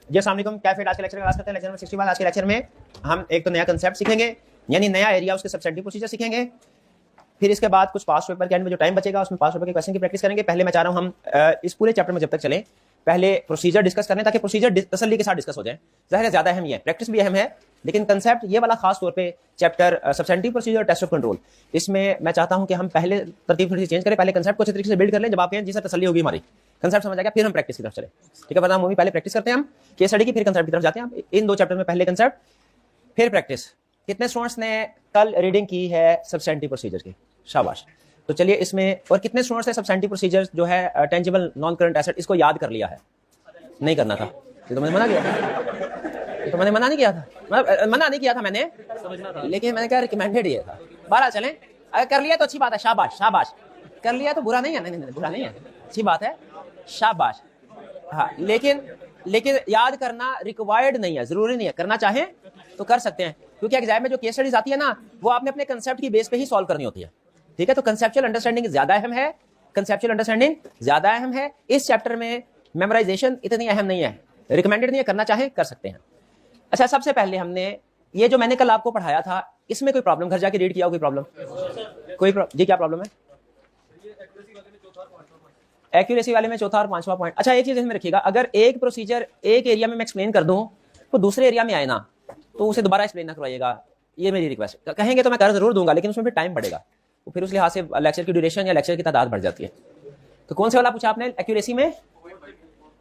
जी अस्सलाम वालेकुम, कैफे आज के लेक्चर का आगाज करते हैं। Lecture number 61। आज के लेक्चर में हम एक तो नया कंसेप्ट सीखेंगे, यानी नया एरिया, उसके सब्सेंटिव प्रोसीजर सीखेंगे। फिर इसके बाद कुछ पास्ट पेपर के एंड में जो टाइम बचेगा उसमें पास्ट पेपर के क्वेश्चन की प्रैक्टिस करेंगे। पहले मैं चाह रहा हूं हम इस पूरे चैप्टर में जब तक चलें पहले प्रोसीजर डिस्कस करें, ताकि प्रोसीजर तसल्ली के साथ डिस्कस हो जाए। ज़ाहिर है ज़्यादा अहम ये है, प्रैक्टिस भी अहम है, लेकिन कंसेप्ट ये वाला खास तौर पे chapter substantive procedure, test of control, इसमें मैं चाहता हूं कि हम पहले तरतीब थोड़ी सी चेंज करें। पहले कंसेप्ट को अच्छे तरीके से बिल्ड कर लें, जब आप कहें जिससे तसल्ली होगी हमारी कंसेप्ट समझ आ गया, फिर हम प्रैक्टिस की तरफ चले। ठीक है, वरना मूवी पहले प्रैक्टिस करते हैं हम केस स्टडी की, फिर कंसेप्ट की तरफ जाते हैं। हम इन दो चैप्टर में पहले कंसेप्ट फिर प्रैक्टिस। कितने स्टूडेंट्स ने कल रीडिंग की है सब्सेंटिव प्रोसीजर की? शाबाश। तो चलिए इसमें, और कितने स्टूडेंट्स ने सब्सेंटिव प्रोसीजर जो है टेंजिबल नॉन करंट एसेट, इसको याद कर लिया है? नहीं करना था, ये तो मैंने मना किया था, तो मैंने मना नहीं किया था, मना नहीं किया था मैंने, लेकिन मैंने कहा रिकमेंडेड ये था। 12 चलें, अगर कर लिया तो अच्छी बात है, शाबाश शाबाश। कर लिया तो बुरा नहीं है, नहीं बुरा नहीं है, अच्छी बात है, शाबाश। हाँ, लेकिन याद करना रिक्वायर्ड नहीं है, जरूरी नहीं है। करना चाहें तो कर सकते हैं, क्योंकि एग्जाम में जो केस स्टडीज आती है ना, वो आपने अपने कंसेप्ट की बेस पे ही सॉल्व करनी होती है। ठीक है, तो कंसेप्चुअल अंडरस्टैंडिंग ज्यादा अहम है, कंसेप्चुअल अंडरस्टैंडिंग ज्यादा अहम है। इस चैप्टर में मेमोराइजेशन इतनी अहम नहीं है, रिकमेंडेड नहीं है, करना चाहे कर सकते हैं। अच्छा, सबसे पहले हमने ये जो मैंने कल आपको पढ़ाया था, इसमें कोई प्रॉब्लम, घर जाके रीड किया हो कोई प्रॉब्लम? जी क्या प्रॉब्लम है? एक्यूरेसी वाले में चौथा और पांचवा पॉइंट। अच्छा, एक चीज इसमें रखिएगा, अगर एक प्रोसीजर एक एरिया में मैं एक्सप्लेन कर दूं तो दूसरे एरिया में आए ना, तो उसे दोबारा एक्सप्लेन ना करवाइएगा, ये मेरी रिक्वेस्ट। कहेंगे तो मैं कर जरूर दूंगा, लेकिन उसमें फिर टाइम पड़ेगा, तो फिर उस लिहाज से लेक्चर की ड्यूरेशन या लेक्चर की तादाद बढ़ जाती है। तो कौन से वाला पूछा आपने एक्यूरेसी में?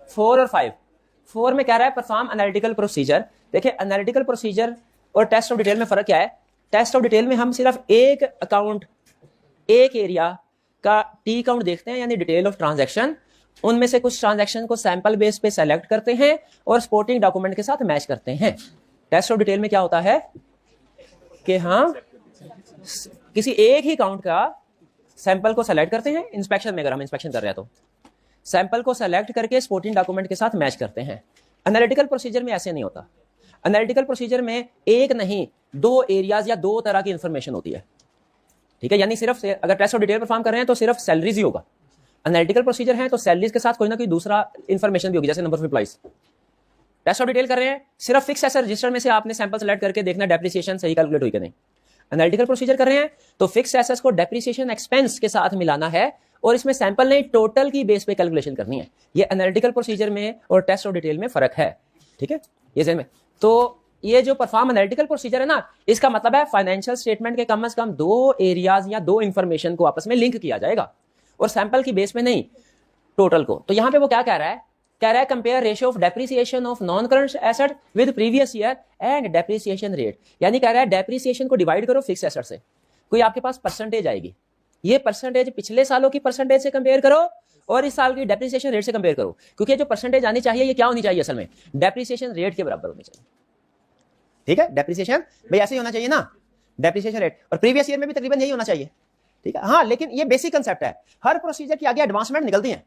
4 और 5। 4 में कह रहा है परफॉर्म एनालिटिकल प्रोसीजर। देखिए, एनालिटिकल प्रोसीजर और टेस्ट ऑफ डिटेल में फर्क क्या है? टेस्ट ऑफ डिटेल में हम सिर्फ एक अकाउंट, एक एरिया का टी काउंट देखते हैं, यानी डिटेल ऑफ ट्रांजैक्शन। उनमें से कुछ ट्रांजैक्शन को सैंपल बेस पे सेलेक्ट करते हैं और सपोर्टिंग डॉक्यूमेंट के साथ मैच करते हैं। टेस्ट ऑफ डिटेल में क्या होता है कि हाँ, किसी एक ही काउंट का सैंपल को सेलेक्ट करते हैं, इंस्पेक्शन में अगर हम इंस्पेक्शन कर रहे हैं तो सैंपल को सेलेक्ट करके सपोर्टिंग डॉक्यूमेंट के साथ मैच करते हैं। एनालिटिकल प्रोसीजर में ऐसे नहीं होता। एनालिटिकल प्रोसीजर में एक नहीं, 2 एरियाज या 2 तरह की इंफॉर्मेशन होती है। ठीक है, यानी सिर्फ अगर टेस्ट ऑफ डिटेल परफॉर्म कर रहे हैं तो सिर्फ सैलरीज ही होगा। एनालिटिकल प्रोसीजर है तो सैलरीज के साथ कोई ना कोई दूसरा इंफॉर्मेशन भी होगी, जैसे number of employees. Test of detail कर रहे हैं, सिर्फ फिक्स एसेट रजिस्टर में से आपने सैंपल सेलेक्ट करके देखना डेप्रिसिएशन सही कैलकुलेट हुई कि नहीं। एनालिटिकल प्रोसीजर कर रहे हैं तो फिक्स एसेट्स को डेप्रिसिएशन एक्सपेंस के साथ मिलाना है, और इसमें सैंपल नहीं, टोटल की बेस पे कैलकुलेशन करनी है। ये एनालिटिकल प्रोसीजर में और टेस्ट ऑफ डिटेल में फर्क है। ठीक है, ये ज़हन में। तो ये जो परफॉर्म एनालिटिकल प्रोसीजर है ना, इसका मतलब है फाइनेंशियल स्टेटमेंट के कम से कम 2 एरियाज या 2 इंफॉर्मेशन को आपस में लिंक किया जाएगा, और सैंपल की बेस में नहीं, टोटल को। तो यहां पे वो क्या कह रहा है? कह रहा है compare ratio of depreciation of non current asset with previous year and depreciation rate. यानी कह रहा है डेप्रिसिएशन को डिवाइड करो फिक्स एसेट से। कोई आपके पास परसेंटेज आएगी, ये परसेंटेज पिछले सालों की परसेंटेज से कंपेयर करो और इस साल की डेप्रिसिएशन रेट से कंपेयर करो, क्योंकि जो परसेंटेज आनी चाहिए ये क्या होनी चाहिए? असल में डेप्रिसिएशन रेट के बराबर होनी चाहिए। ठीक है, डेप्रिसिएशन भाई ऐसे ही होना चाहिए ना, डेप्रिसिएशन रेट, और प्रीवियस ईयर में भी तकरीबन यही होना चाहिए। ठीक है, हाँ, लेकिन ये बेसिक कंसेप्ट है। हर प्रोसीजर की आगे एडवांसमेंट निकलती है।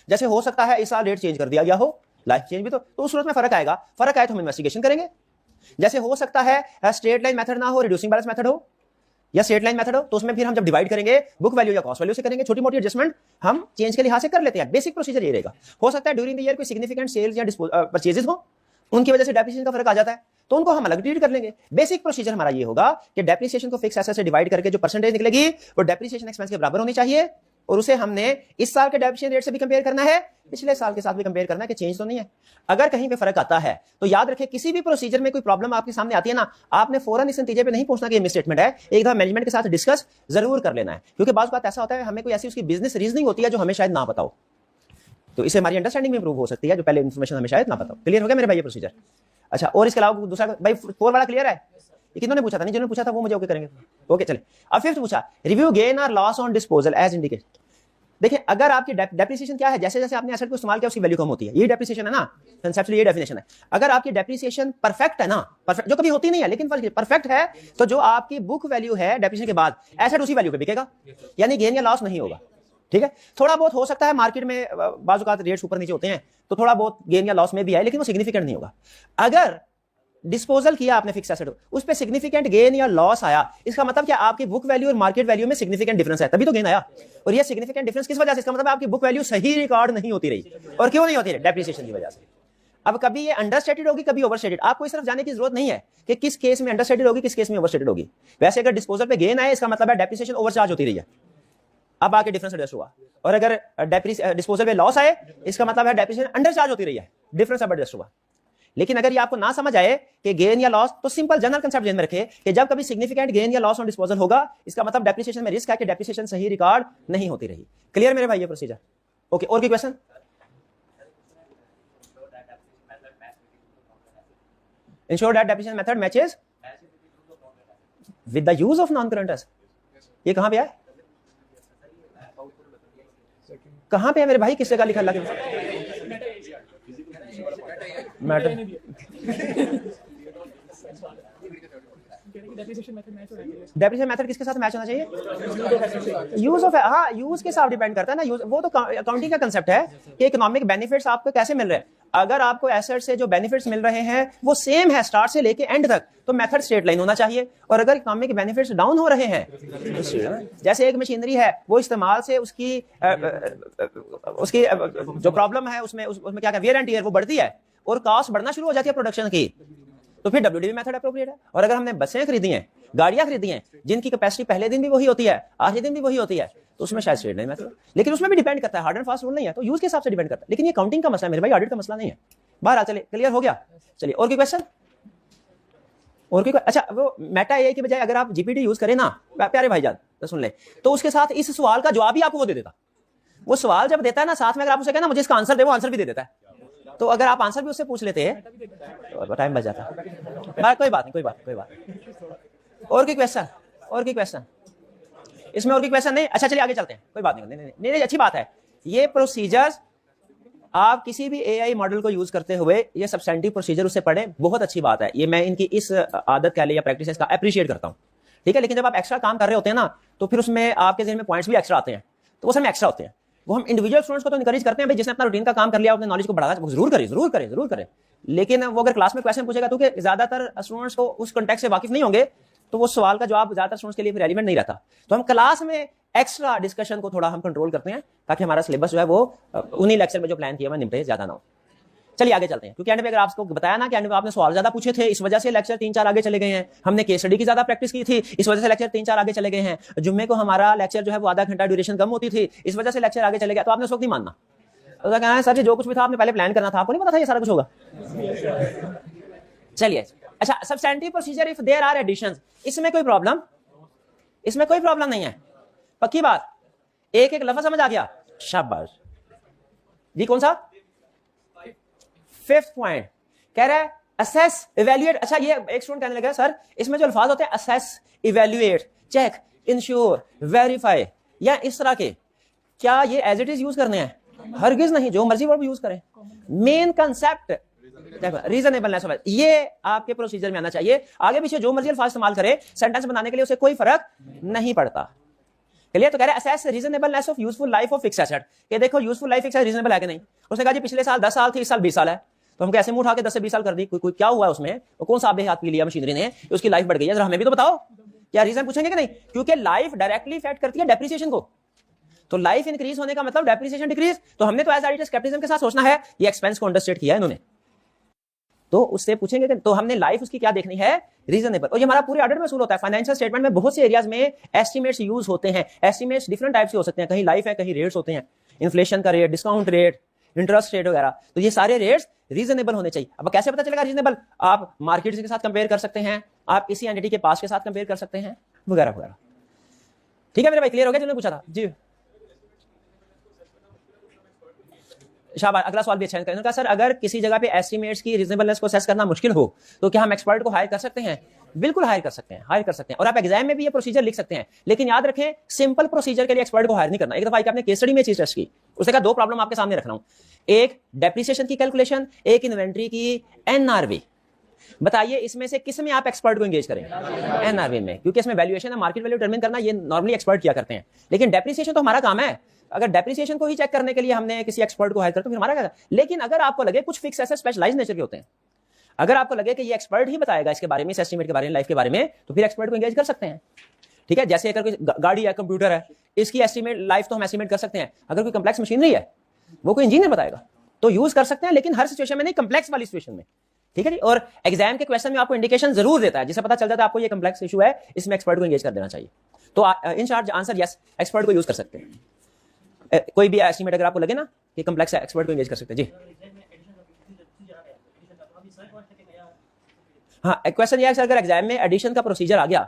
जैसे हो सकता है इस साल रेट चेंज कर दिया गया हो, लाइफ चेंज भी, तो उस सूरत में फर्क आएगा। फर्क आए तो हम इन्वेस्टिगेशन करेंगे। जैसे हो सकता है स्ट्रेट लाइन मेथड ना हो, रिड्यूसिंग बैलेंस मेथड हो, या स्ट्रेट लाइन मेथड हो, तो उसमें फिर हम जब डिवाइड करेंगे बुक वैल्यू या कॉस्ट वैल्यू से करेंगे। छोटी मोटी एडजस्टमेंट हम चेंज के लिहाज से कर लेते हैं। बेसिक प्रोसीजर ये रहेगा। हो सकता है ड्यूरिंग द ईयर कोई सिग्निफिकेंट सेल्स या परचेजेस हो, उनकी वजह से डेप्रिसिएशन का फर्क आ जाता है, तो उनको हम अलग ट्रीट कर लेंगे। बेसिक प्रोसीजर हमारा ये होगा कि डेप्रिसिएशन को फिक्स एसेट से डिवाइड करके जो परसेंटेज निकलेगी वो डेप्रिसिएशन एक्सपेंस के बराबर होनी चाहिए, और उसे हमने इस साल के डेप्रिसिएशन रेट से भी कंपेयर करना है, पिछले साल के साथ भी कंपेयर करना है कि चेंज तो नहीं है। अगर कहीं पे फर्क आता है तो याद रखें, किसी भी प्रोसीजर में कोई प्रॉब्लम आपके सामने आती है ना, आपने फौरन इस नतीजे पे नहीं पहुंचना कि ये मिसस्टेटमेंट है। एक दफा मैनेजमेंट के साथ डिस्कस जरूर कर लेना है, क्योंकि बात बात ऐसा होता है हमें कोई ऐसी उसकी बिजनेस रीजनिंग होती है जो हमें शायद ना पता हो, तो इससे हमारी अंडरस्टैंडिंग में इंप्रूव हो सकती है, जो पहले इन्फॉर्मेशन हमें शायद ना पता हो। क्लियर हो गया मेरे भाई ये प्रोसीजर? अच्छा, और इसके अलावा दूसरा भाई 4 वाला क्लियर है? ये किन्होंने पूछा था? नहीं, जिन्होंने पूछा था वो मुझे ओके करेंगे। ओके, चले। अब 5th पूछा, रिव्यू गेन और loss on disposal as indicate. देखिए, अगर आपकी डेप्रिसिएशन क्या है, जैसे जैसे आपने एसेट को इस्तेमाल किया उसकी वैल्यू कम होती है, ये डेप्रिसिएशन है ना, कंसेप्चुअली ये डेफिनेशन है। अगर आपकी डेप्रिसिएशन परफेक्ट है ना, परफेक्ट जो कभी होती नहीं है लेकिन परफेक्ट है, तो जो आपकी बुक वैल्यू है डेप्रिसिएशन के बाद, एसेट उसी वैल्यू पे बिकेगा, यानी गेन या लॉस नहीं होगा। ठीक है, थोड़ा बहुत हो सकता है मार्केट में बाजुकात रेट्स ऊपर नीचे होते हैं, तो थोड़ा बहुत गेन या लॉस में भी आए, लेकिन वो सिग्निफिकेंट नहीं होगा। अगर डिस्पोजल किया आपने फिक्स एसेट, उस पे सिग्निफिकेंट गेन या लॉस आया, इसका मतलब क्या आपकी बुक वैल्यू और मार्केट वैल्यू में सिग्निफिकेंट डिफरेंस है, तभी तो गेन आया। और ये सिग्निफिकेंट डिफरेंस किस वजह से? इसका मतलब आपकी बुक वैल्यू सही रिकॉर्ड नहीं होती रही। और क्यों नहीं होती रही? डेप्रिसिएशन की वजह से। अब कभी ये अंडरस्टेटेड होगी, कभी ओवरस्टेटेड। आपको इस तरफ जाने की जरूरत नहीं है कि किस केस में अंडरस्टेटेड होगी, किस केस में ओवरस्टेटेड होगी। वैसे अगर डिस्पोजल पे गेन आए, इसका मतलब है डेप्रिसिएशन ओवरचार्ज होती रही है, अब आके डिफरेंस एडजस्ट हुआ। और अगर डिस्पोजल पे लॉस आए, इसका मतलब है डेप्रिसिएशन अंडरचार्ज होती रही है, डिफरेंस अब एडजस्ट हुआ। लेकिन अगर ये आपको ना समझ आए कि गेन या लॉस, तो सिंपल जनरल कंसेप्ट ध्यान में रखे कि जब कभी सिग्निफिकेंट गेन या लॉस ऑन डिस्पोजल होगा, इसका मतलब डेप्रिसिएशन में रिस्क है कि डेप्रिसिएशन सही रिकॉर्ड नहीं होती रही। क्लियर मेरे भाई ये प्रोसीजर? ओके, और कोई question? Ensure that depreciation method matches with the use of non-current assets। ये कहां पे है? कहां पे है मेरे भाई? किस जगह लिखा है? मैटर डेप्रिसिएशन मेथड किसके साथ मैच होना चाहिए? यूज ऑफ, हाँ यूज के साथ डिपेंड करता है ना। यूज वो तो अकाउंटिंग का कंसेप्ट है कि इकोनॉमिक बेनिफिट्स आपको कैसे मिल रहे हैं। अगर आपको एसेट से जो बेनिफिट्स मिल रहे हैं वो सेम है स्टार्ट से लेके एंड तक, तो मेथड स्ट्रेट लाइन होना चाहिए। और अगर इकोनॉमिक बेनिफिट्स डाउन हो रहे हैं, जैसे एक मशीनरी है, वो इस्तेमाल से उसकी जो प्रॉब्लम है उसमें क्या वियर एंड टियर वो बढ़ती है और कॉस्ट बढ़ना शुरू हो जाती है प्रोडक्शन की, तो फिर WDV मेथड अप्रोप्रिएट है। और अगर हमने बसें खरीदी हैं, गाड़ियां खरीदी हैं, जिनकी कैपेसिटी पहले दिन भी वही होती है, आखिरी दिन भी वही होती है, तो उसमें शायद स्ट्रेट लाइन मेथड, लेकिन उसमें भी डिपेंड करता है, हार्ड एंड फास्ट रूल नहीं है, तो यूज के हिसाब से डिपेंड करता है। लेकिन ये काउंटिंग का मसला है मेरे भाई, ऑडिट का मसला नहीं है। बाहर आ चले, क्लियर हो गया? चलिए और कोई क्वेश्चन? और कोई? अच्छा, वो मेटा एआई की बजाय अगर आप जीपीटी यूज करें ना प्यारे भाईजान, तो सुन ले, तो उसके साथ इस सवाल का जवाब भी आपको वो दे देता। वो सवाल जब देता है ना, साथ में अगर आप उसे कहना मुझे इसका आंसर दे, वो आंसर भी दे देता है। तो अगर आप आंसर भी उससे पूछ लेते हैं तो टाइम बच जाता। कोई बात नहीं, कोई बात। और कोई क्वेश्चन? और कोई क्वेश्चन इसमें? और कोई क्वेश्चन नहीं? अच्छा चलिए आगे चलते हैं। कोई बात नहीं, अच्छी बात है। ये प्रोसीजर्स आप किसी भी एआई मॉडल को यूज करते हुए ये सब्सटेंटिव प्रोसीजर उससे पढ़ें, बहुत अच्छी बात है। ये मैं इनकी इस आदत कह ले या प्रैक्टिस का अप्रिशिएट करता हूँ, ठीक है। लेकिन जब आप एक्स्ट्रा काम कर रहे होते हैं ना, तो फिर उसमें आपके ज़हन में पॉइंट्स भी एक्स्ट्रा आते हैं, तो वो सब में एक्स्ट्रा होते हैं। वो हम इंडिविजुअल स्टूडेंट्स को तो इनकरेज करते हैं भाई, जिसने अपना रूटीन का काम कर लिया, अपने नॉलेज को बढ़ाया, जरूर करें। लेकिन वो अगर क्लास में क्वेश्चन पूछेगा, तो ज्यादातर स्टूडेंट्स को उस कॉन्टेक्स्ट से वाकिफ नहीं होंगे, तो वो सवाल का जवाब ज्यादातर स्टूडेंट्स के लिए रेलिवेंट नहीं रहता। तो हम क्लास में एक्स्ट्रा डिस्कशन को थोड़ा हम कंट्रोल करते हैं, ताकि हमारा सिलेबस जो है वो उन्हीं लेक्चर में जो प्लान किया हुआ निपटे ज्यादा ना हो। चलिए आगे चलते हैं, क्योंकि एंड में अगर आपको बताया ना कि एंड में आपने सवाल ज्यादा पूछे थे, इस वजह से लेक्चर 3-4 आगे चले गए हैं। हमने केस स्टडी की ज्यादा प्रैक्टिस की थी, इस वजह से लेक्चर 3-4 आगे चले गए हैं। जुम्मे को हमारा लेक्चर जो है वो आधा घंटा ड्यूरेशन कम होती थी, इस वजह से लेक्चर आगे चले गया। तो आपने उस वक्त नहीं मानना, तो कहना है सर जी जो कुछ भी था आपने पहले प्लान करना था, आपको नहीं पता था ये सारा कुछ होगा। चलिए अच्छा, substantive procedure if there are additions, इसमें कोई प्रॉब्लम नहीं है, पक्की बात। एक लफ्ज समझ आ गया? शाबाश जी। कौन सा? 5th पॉइंट कह रहा है असेस, इवैल्यूएट। अच्छा, ये एक स्टूडेंट कहने लगा सर इसमें जो अल्फाज होते हैं assess, evaluate, check, ensure, verify या इस तरह के, क्या ये एज इट इज यूज करने हैं? हरगिज नहीं, जो मर्जी वर्ड यूज करें। मेन कंसेप्ट रीजनेबलनेस, ये आपके प्रोसीजर में आना चाहिए। आगे पीछे जो मर्जी अल्फाज इस्तेमाल करे, सेंटेंस बनाने के लिए उसे कोई फर्क नहीं पड़ता। चलिए, तो कह रहे हैं assess reasonableness of useful life of fixed asset, कि देखो यूजफुल लाइफ फिक्स्ड रीजनेबल है कि नहीं। उसने कहा जी पिछले साल 10 साल थी, इस साल 20 साल है, तो हम कैसे मुंह उठा के 10 से 20 साल कर दी? कोई क्या हुआ उसमें? वो कौन सा आबे हाथ पी लिया मशीनरी ने, उसकी लाइफ बढ़ गई है? जरा हमें भी तो बताओ, क्या रीजन पूछेंगे कि नहीं? क्योंकि लाइफ डायरेक्टली इफेक्ट करती है डेप्रिसिएशन को। तो लाइफ इंक्रीज होने का मतलब डेप्रिसिएशन डिक्रीज। तो हमने तो एज ऑडिटर स्केप्टिसिज्म के साथ सोचना है, ये एक्सपेंस को अंडरस्टेट किया इन्होंने, तो उससे पूछेंगे कि तो हमने लाइफ उसकी क्या देखनी है? रीजनेबल। और ये हमारा पूरे ऑडिट में असूल होता है। फाइनेंशियल स्टेटमेंट में बहुत से एरियाज में एस्टिमेट्स यूज होते हैं। एस्टिमेट्स डिफरेंट टाइप्स के हो सकते हैं, कहीं लाइफ है, कहीं रेट्स होते हैं, इन्फ्लेशन का rate, discount rate, interest rate वगैरह। तो ये सारे रेट्स रीजनेबल होने चाहिए। अब कैसे पता चलेगा रीजनेबल? आप मार्केट के साथ कंपेयर कर सकते हैं, आप किसी एंटिटी के पास के साथ कंपेयर कर सकते हैं, वगैरह वगैरह। ठीक है मेरे भाई, क्लियर हो गया? जिन्होंने पूछा था जी। शाबाश, अगला सवाल भी अच्छा है। कहा सर अगर किसी जगह पे एस्टिमेट्स की रीजनेबलनेस को असेस करना मुश्किल हो, तो क्या हम एक्सपर्ट को हायर कर सकते हैं? बिल्कुल हायर कर सकते हैं। और आप एग्जाम में भी ये प्रोसीजर लिख सकते हैं। लेकिन याद रखें, सिंपल प्रोसीजर के लिए एक्सपर्ट को हायर नहीं करना। एक दफा आपने केस स्टडी में चीज टेस्ट की, उसने कहा 2 प्रॉब्लम आपके सामने रख रहा हूं, एक डेप्रिसिएशन की कैलकुलेशन, एक इन्वेंट्री की एनआरवी। बताइए इसमें से किस में आप एक्सपर्ट को एंगेज करें? एनआरवी में, क्योंकि इसमें वैल्यूएशन है, मार्केट वैल्यू डिटरमिन करना, ये नॉर्मली एक्सपर्ट किया करते हैं। लेकिन डेप्रिसिएशन तो हमारा काम है। अगर डेप्रिसिएशन को ही चेक करने के लिए हमने किसी एक्सपर्ट को हायर कर, तो फिर हमारा क्या? लेकिन अगर आपको लगे कुछ फिक्स एसेट स्पेशलाइज्ड नेचर के होते हैं, अगर आपको लगे कि ये एक्सपर्ट ही बताएगा इसके बारे में, इस एस्टीमेट के बारे में, लाइफ के बारे में, तो फिर एक्सपर्ट को एंगेज कर सकते हैं। ठीक है, जैसे अगर कोई गाड़ी है, कंप्यूटर है, इसकी एस्टीमेट लाइफ तो हम एस्टीमेट कर सकते हैं। अगर कोई कॉम्प्लेक्स मशीनरी है, वो कोई इंजीनियर बताएगा। तो यूज कर सकते हैं, लेकिन हर सिचुएशन में नहीं, कम्प्लेक्स वाली सिचुएशन में, ठीक है जी। और एग्जाम के क्वेश्चन में आपको इंडिकेशन जरूर देता है, जिससे पता चल जाता है आपको ये कम्प्लेक्स इशू है, इसमें एक्सपर्ट को एंगेज कर देना चाहिए। तो in short answer yes, expert को यूज कर सकते हैं। कोई भी एस्टीमेट अगर आपको लगे ना कि कम्प्लेक्स है, एक्सपर्ट को एंगेज कर सकते हैं जी। हाँ, क्वेश्चन ये है सर, अगर एग्जाम में एडिशन का प्रोसीजर आ गया,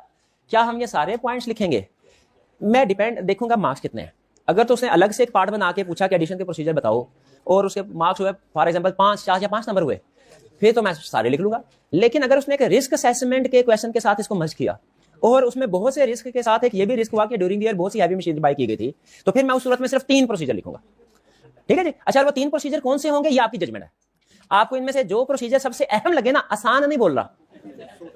क्या हम ये सारे पॉइंट्स लिखेंगे? मैं डिपेंड देखूंगा मार्क्स कितने हैं। अगर तो उसने अलग से एक पार्ट बना के पूछा कि एडिशन के प्रोसीजर बताओ और उसके मार्क्स हुए फॉर एग्जांपल 5, 4 या 5 नंबर हुए, फिर तो मैं सारे लिख लूंगा। लेकिन अगर उसने एक रिस्क असेसमेंट के क्वेश्चन के साथ इसको मर्ज किया और उसमें बहुत से रिस्क के साथ एक ये भी रिस्क हुआ कि ड्यूरिंग द ईयर बहुत सी हैवी मशीनरी बाय की गई थी, तो फिर मैं उस सूरत में सिर्फ 3 प्रोसीजर लिखूंगा, ठीक है जी। अच्छा, वो 3 प्रोसीजर कौन से होंगे ये आपकी जजमेंट है। आपको इनमें से जो प्रोसीजर सबसे अहम लगे ना, आसान नहीं बोल रहा,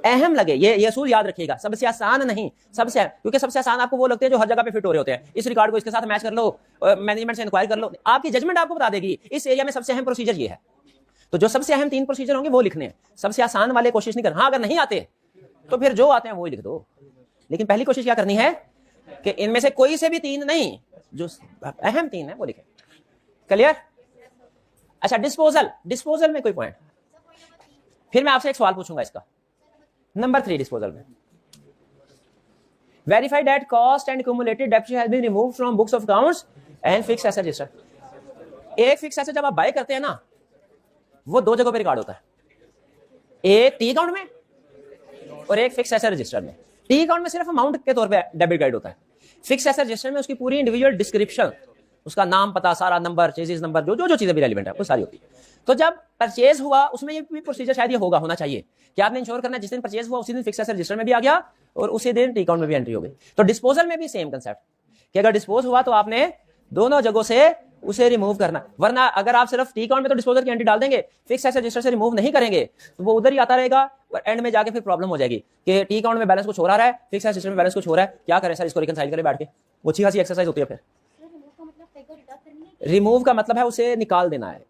अहम लगे, ये असूल याद रखिएगा, सबसे आसान नहीं, सबसे, क्योंकि सबसे आसान आपको वो लगते हैं जो हर जगह पे फिट हो रहे होते हैं। इस रिकॉर्ड को इसके साथ मैच कर लो, मैनेजमेंट से इंक्वायर कर लो, आपकी जजमेंट आपको बता देगी इस एरिया में सबसे अहम प्रोसीजर ये है। तो जो सबसे अहम 3 प्रोसीजर होंगे वो लिखने हैं, सबसे आसान वाले कोशिश नहीं करना। हाँ, अगर नहीं आते तो फिर जो आते हैं वो ही लिख दो, लेकिन पहली कोशिश क्या करनी है कि इनमें से कोई से भी 3 नहीं, जो अहम 3 है वो लिखे। क्लियर? अच्छा, डिस्पोजल में कोई पॉइंट, फिर मैं आपसे एक सवाल पूछूंगा इसका। नंबर 3 डिस्पोजल में, verify that cost and accumulated डेब्ट has been removed from books of accounts and fixed asset register. एक फिक्स्ड एसेट जब आप बाय करते हैं ना, वो 2 जगहों पे रिकॉर्ड होता है, एक टी अकाउंट में और एक फिक्स्ड एसेट रजिस्टर में। टी अकाउंट में सिर्फ अमाउंट के तौर पे डेबिट गाइड होता है, फिक्स्ड एसेट रजिस्टर में उसकी पूरी इंडिविजुअल डिस्क्रिप्शन, उसका नाम, पता, सारा नंबर, चेजेस नंबर, जो चीजें भी रेलिवेंट है वो सारी होती है। तो जब परचेज हुआ उसमें ये भी प्रोसीजर शायद ये होना चाहिए कि आपने इंश्योर करना है जिस दिन परचेज हुआ उसी दिन फिक्स्ड एसेट रजिस्टर में भी आ गया और उसी दिन टी अकाउंट में भी एंट्री हो गई। तो डिस्पोजल में भी सेम कंसेप्ट कि अगर डिस्पोज हुआ तो आपने दोनों जगहों से उसे रिमूव करना, वरना अगर आप सिर्फ टी अकाउंट में तो डिस्पोजल की एंट्री डाल देंगे, फिक्स्ड एसेट रजिस्टर से रिमूव नहीं करेंगे, तो वो उधर ही आता रहेगा और एंड में जाके फिर प्रॉब्लम हो जाएगी कि टी अकाउंट में बैलेंस कुछ हो रहा है, फिक्स्ड एसेट रजिस्टर में बैलेंस कुछ हो रहा है, क्या करें सर, इसको रिकंसाइल करें बैठ के। वो अच्छी खासी एक्सरसाइज होती है। फिर रिमूव का मतलब है उसे निकाल देना है,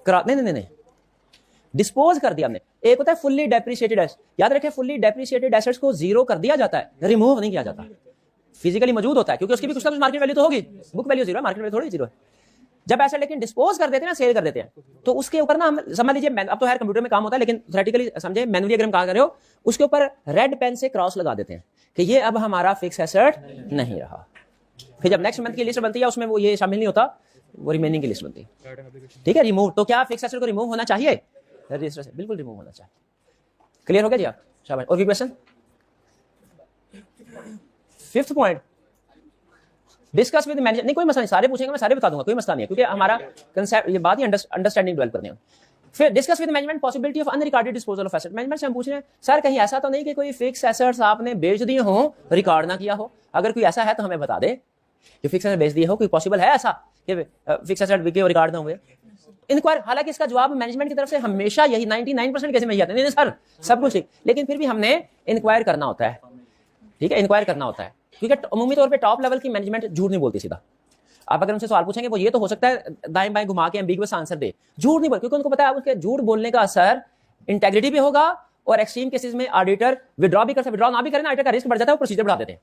नहीं, डिस्पोज कर दिया हमने। एक होता है फुल्ली डेप्रिशिएटेड एसेट, याद रखें फुल्ली डेप्रिशिएटेड एसेट्स को जीरो कर दिया जाता है, रिमूव नहीं किया जाता, फिजिकली मौजूद होता है, क्योंकि उसकी भी कुछ ना कुछ मार्केट वैल्यू तो होगी, बुक वैल्यू जीरो है, मार्केट वैल्यू थोड़ी जीरो है। जब ऐसे लेकिन डिस्पोज कर देते हैं ना, सेल कर देते हैं, तो उसके ऊपर ना हम समझ लीजिए, अब तो हर कंप्यूटर में काम होता है, लेकिन थ्योरेटिकली समझे, मैनुअली अगर हम काम कर रहे हो, उसके ऊपर रेड पेन से क्रॉस लगा देते हैं कि ये अब हमारा फिक्स एसेट नहीं रहा। फिर जब नेक्स्ट मंथ की लिस्ट बनती है उसमें वो ये शामिल नहीं होता, वो रिमेनिंग की लिस्ट बनती है, ठीक है। रिमूव, तो क्या फिक्स एसेट को रिमूव होना चाहिए रजिस्टर से? बिल्कुल रिमूव होना चाहिए। क्लियर हो गया जी आप? शाबाश। और भी question? 5th point, discuss with manager. नहीं, कोई मसला नहीं, सारे पूछेंगे, मैं सारे बता दूंगा, कोई मसला नहीं है, क्योंकि हमारा कंसेप्ट ये बात ही अंडरस्टैंडिंग डेवलप करने हैं। फिर discuss with management possibility of unrecorded disposal of asset. Management से हम पूछ रहे हैं सर कहीं ऐसा तो नहीं कि कोई फिक्स एसेट्स आपने बेच दिए हो, रिकॉर्ड ना किया हो? अगर कोई ऐसा है तो हमें बता दे कि फिक्स एसेट बेच दिए हो, कोई पॉसिबल है ऐसा कि फिक्स एसेट बिके और रिकॉर्ड ना हुए? इंक्वायर, हालांकि इसका जवाब मैनेजमेंट की तरफ से हमेशा यही 99% केस में यही आता है, नहीं सर सब कुछ ठीक, लेकिन फिर भी हमने इंक्वायर करना होता है, ठीक है, इंक्वायर करना होता है, क्योंकि अमूमी तौर पे टॉप लेवल की मैनेजमेंट झूठ नहीं बोलती सीधा। आप अगर उनसे सवाल पूछेंगे वो ये तो हो सकता है दाएं बाएं घुमा के एम्बिगुअस आंसर दे, झूठ नहीं बोल, क्योंकि उनको पता है उसके झूठ बोलने का असर इंटेग्रिटी पे होगा और एक्सट्रीम केसेस में ऑडिटर विड्रॉ भी कर सकते, विड्रॉ ना भी करें ऑडिटर का रिस्क बढ़ जाता है, वो प्रोसीजर बढ़ा देते हैं।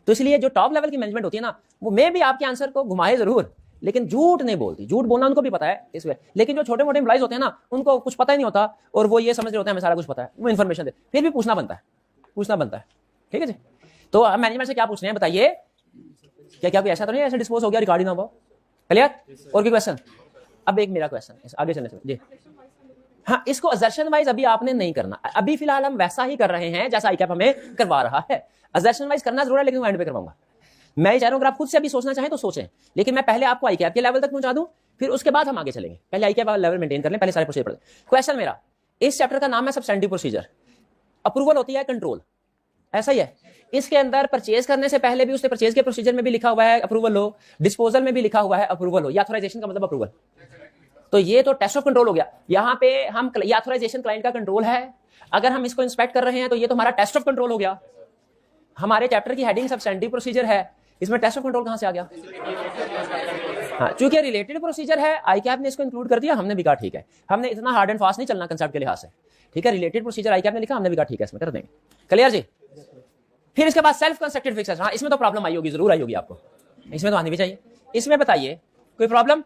तो इसलिए जो टॉप लेवल की मैनेजमेंट होती है ना, वो मे भी आपके आंसर को घुमाए जरूर, लेकिन झूठ नहीं बोलती। झूठ बोलना उनको भी पता है इस वे, लेकिन जो छोटे मोटे एम्प्लॉइज होते हैं ना, उनको कुछ पता ही नहीं होता और वो ये समझ रहे होते हैं हमें सारा कुछ पता है, वो इन्फॉर्मेशन दे, फिर भी पूछना बनता है, ठीक है जी। तो हम मैनेजमेंट से क्या पूछ रहे हैं बताइए, क्या कोई ऐसा तो नहीं ऐसा डिस्पोज हो गया रिकॉर्ड ही ना हो? क्लियर? और कोई क्वेश्चन? अब एक मेरा क्वेश्चन आगे चलने से जी, हाँ, इसको असर्शन वाइज अभी आपने नहीं करना, अभी फिलहाल हम वैसा ही कर रहे हैं जैसा आईकैप हमें करवा रहा है। असर्शन वाइज करना जरूर है, लेकिन एंड पे करवाऊंगा। मैं ये चाह रहा हूं अगर आप खुद से अभी सोचना चाहें तो सोचें, लेकिन मैं पहले आपको आईकैप के लेवल तक पहुंचा दूं, फिर उसके बाद हम आगे चलेंगे। पहले आईकैप लेवल मेंटेन कर लें, पहले सारे प्रोसीजर पढ़ लें। क्वेश्चन मेरा, इस चैप्टर का नाम है सब्सटेंटिव प्रोसीजर। अप्रूवल होती है कंट्रोल, ऐसा ही है। इसके अंदर परचेज करने से पहले भी उसने परचेज के प्रोसीजर में भी लिखा हुआ है अप्रूवल हो, डिस्पोजल में भी लिखा हुआ है अप्रूवल हो। ऑथराइजेशन का मतलब अप्रूवल, तो ये तो टेस्ट ऑफ कंट्रोल हो गया। यहाँ पे हम ऑथराइजेशन क्लाइंट का कंट्रोल है, अगर हम इसको इंस्पेक्ट कर रहे हैं तो ये तो हमारा टेस्ट ऑफ कंट्रोल हो गया। हमारे चैप्टर की हेडिंग सब्सटेंटिव प्रोसीजर है, इसमें टेस्ट ऑफ कंट्रोल कहां से आ गया? हाँ, चूंकि रिलेटेड प्रोसीजर है, आईकैप ने इसको इंक्लूड कर दिया, हमने भी कहा ठीक है, हमने इतना हार्ड एंड फास्ट नहीं चलना कंसेप्ट के लिहाज से, ठीक है। रिलेटेड प्रोसीजर आईकैप ने लिखा, हमने भी कहा ठीक है इसमें कर देंगे। क्लियर जी? फिर इसके बाद सेल्फ कंस्ट्रक्टेड फिक्स एसेट, हाँ इसमें तो प्रॉब्लम आई होगी, जरूर आई होगी आपको, इसमें तो आनी भी चाहिए। इसमें बताइए कोई प्रॉब्लम?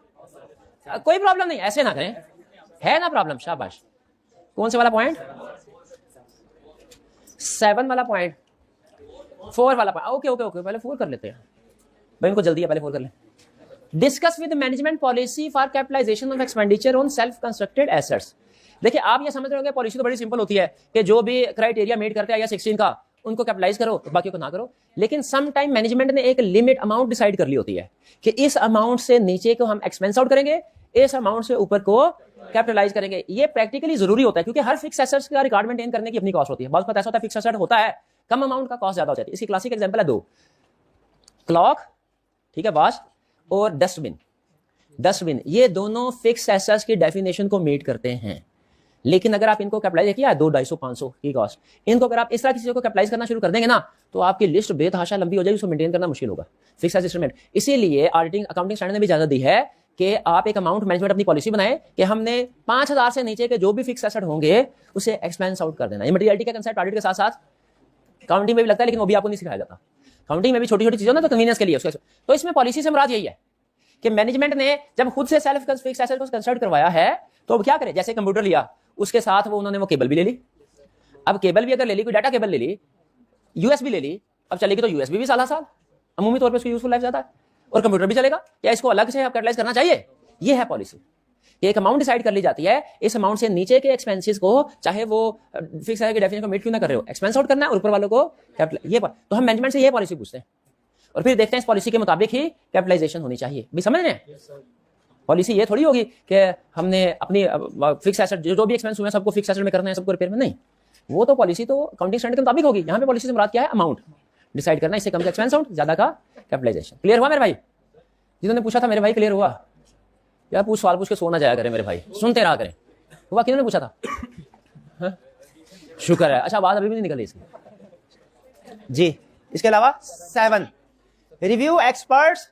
कोई प्रॉब्लम नहीं, ऐसे ना करें, है ना प्रॉब्लम, शाबाश। कौन से वाला पॉइंट? 7 वाला पॉइंट, 4 वाला पॉइंट। ओके ओके ओके, पहले 4 कर लेते हैं भाई, इनको जल्दी है, पहले 4 कर लें। Discuss with management policy for capitalisation of expenditure on self constructed assets. देखिए आप ये समझ रहे होंगे पॉलिसी तो बड़ी सिंपल होती है कि जो भी क्राइटेरिया मीट करते हैं या 16 का उनको कैपिटलाइज करो, बाकी को ना करो। लेकिन सम टाइम मैनेजमेंट ने एक लिमिट अमाउंट डिसाइड कर ली होती है कि इस अमाउंट से नीचे को हम एक्सपेंस आउट करेंगे, इस अमाउंट से ऊपर को कैपिटलाइज करेंगे। ये प्रैक्टिकली जरूरी होता है क्योंकि हर फिक्स एसेट्स का रिकॉर्ड मेंटेन करने की अपनी कॉस्ट होती है। बहुत ऐसा होता है फिक्स एसेट होता है, कम अमाउंट का कॉस्ट ज्यादा हो जाती है। इसकी क्लासिक एग्जांपल है 2, क्लॉक, ठीक है, वॉच, और डस्टबिन। डस्टबिन ये दोनों फिक्स एसेट्स की डेफिनेशन को मीट करते हैं, लेकिन अगर आप इनको कैपिटलाइज किया 200, 250, 500 की कॉस्ट, इनको अगर आप इस तरह की चीजों को कैपिटलाइज करना शुरू कर देंगे ना तो आपकी लिस्ट बेतहाशा लंबी हो जाएगी, उसको मेंटेन करना मुश्किल होगा फिक्स एसेट इंस्ट्रूमेंट। इसीलिए ऑडिटिंग अकाउंटिंग स्टैंडर्ड ने भी इजाजत दी है कि आप एक अमाउंट मैनेजमेंट अपनी पॉलिसी बनाए कि हमने 5000 से नीचे के जो भी फिक्स एसेट होंगे उसे एक्सपेंस आउट कर देना। ये मटेरियलिटी का कंसेप्ट ऑडिट के साथ साथ काउंटिंग में भी लगता है, लेकिन वो भी आपको नहीं सिखाया जाता। काउंटिंग में भी छोटी छोटी चीजें ना तो कन्वीनियंस के लिए उसके, तो इसमें पॉलिसी से मुराद यही है कि मैनेजमेंट ने जब खुद से सेल्फ फिक्स एसेट को कंस्ट्रक्ट करवाया है तो अब क्या करें, जैसे कंप्यूटर लिया उसके साथ वो उन्होंने वो केबल भी ले ली। अब केबल भी अगर ले ली, कोई डाटा केबल ले ली, यूएसबी ले ली, अब चलेगी तो यूएसबी भी साल अमूमी तौर पे उसकी यूजफुल लाइफ ज्यादा है, और कंप्यूटर भी चलेगा। क्या इसको अलग से कैपिटलाइज करना चाहिए? ये है पॉलिसी। एक अमाउंट डिसाइड कर ली जाती है, इस अमाउंट से नीचे के एक्सपेंसेस को चाहे वो फिक्स की डेफिनेशन को मीट क्यों ना कर रहे हो, एक्सपेंस आउट करना है और ऊपर वालों को कैपिटल। ये तो हम मैनेजमेंट से ये पॉलिसी पूछते हैं और फिर देखते हैं इस पॉलिसी के मुताबिक ही कैपिटलाइजेशन होनी चाहिए। भी समझ रहे हैं? पॉलिसी ये थोड़ी होगी कि हमने अपनी फिक्स एसेट जो भी एक्सपेंस हुए हैं सबको फिक्स एसेट में करना है, सबको रिपेयर में नहीं। वो तो पॉलिसी तो अकाउंटिंग स्टैंडर्ड के मुताबिक होगी। यहाँ पे पॉलिसी से मुराद क्या है? अमाउंट डिसाइड करना, इससे कम का एक्सपेंस आउट, ज्यादा का कैपिटलाइजेशन। क्लियर हुआ मेरे भाई? जिन्होंने पूछा था मेरे भाई क्लियर हुआ? यार सवाल पूछ के सोना जाया करे मेरे भाई, सुनते रहा करें। हुआ? किन्होंने पूछा था? हाँ? शुक्र है। अच्छा बात अभी भी नहीं निकली इसकी जी। इसके अलावा 7, review experts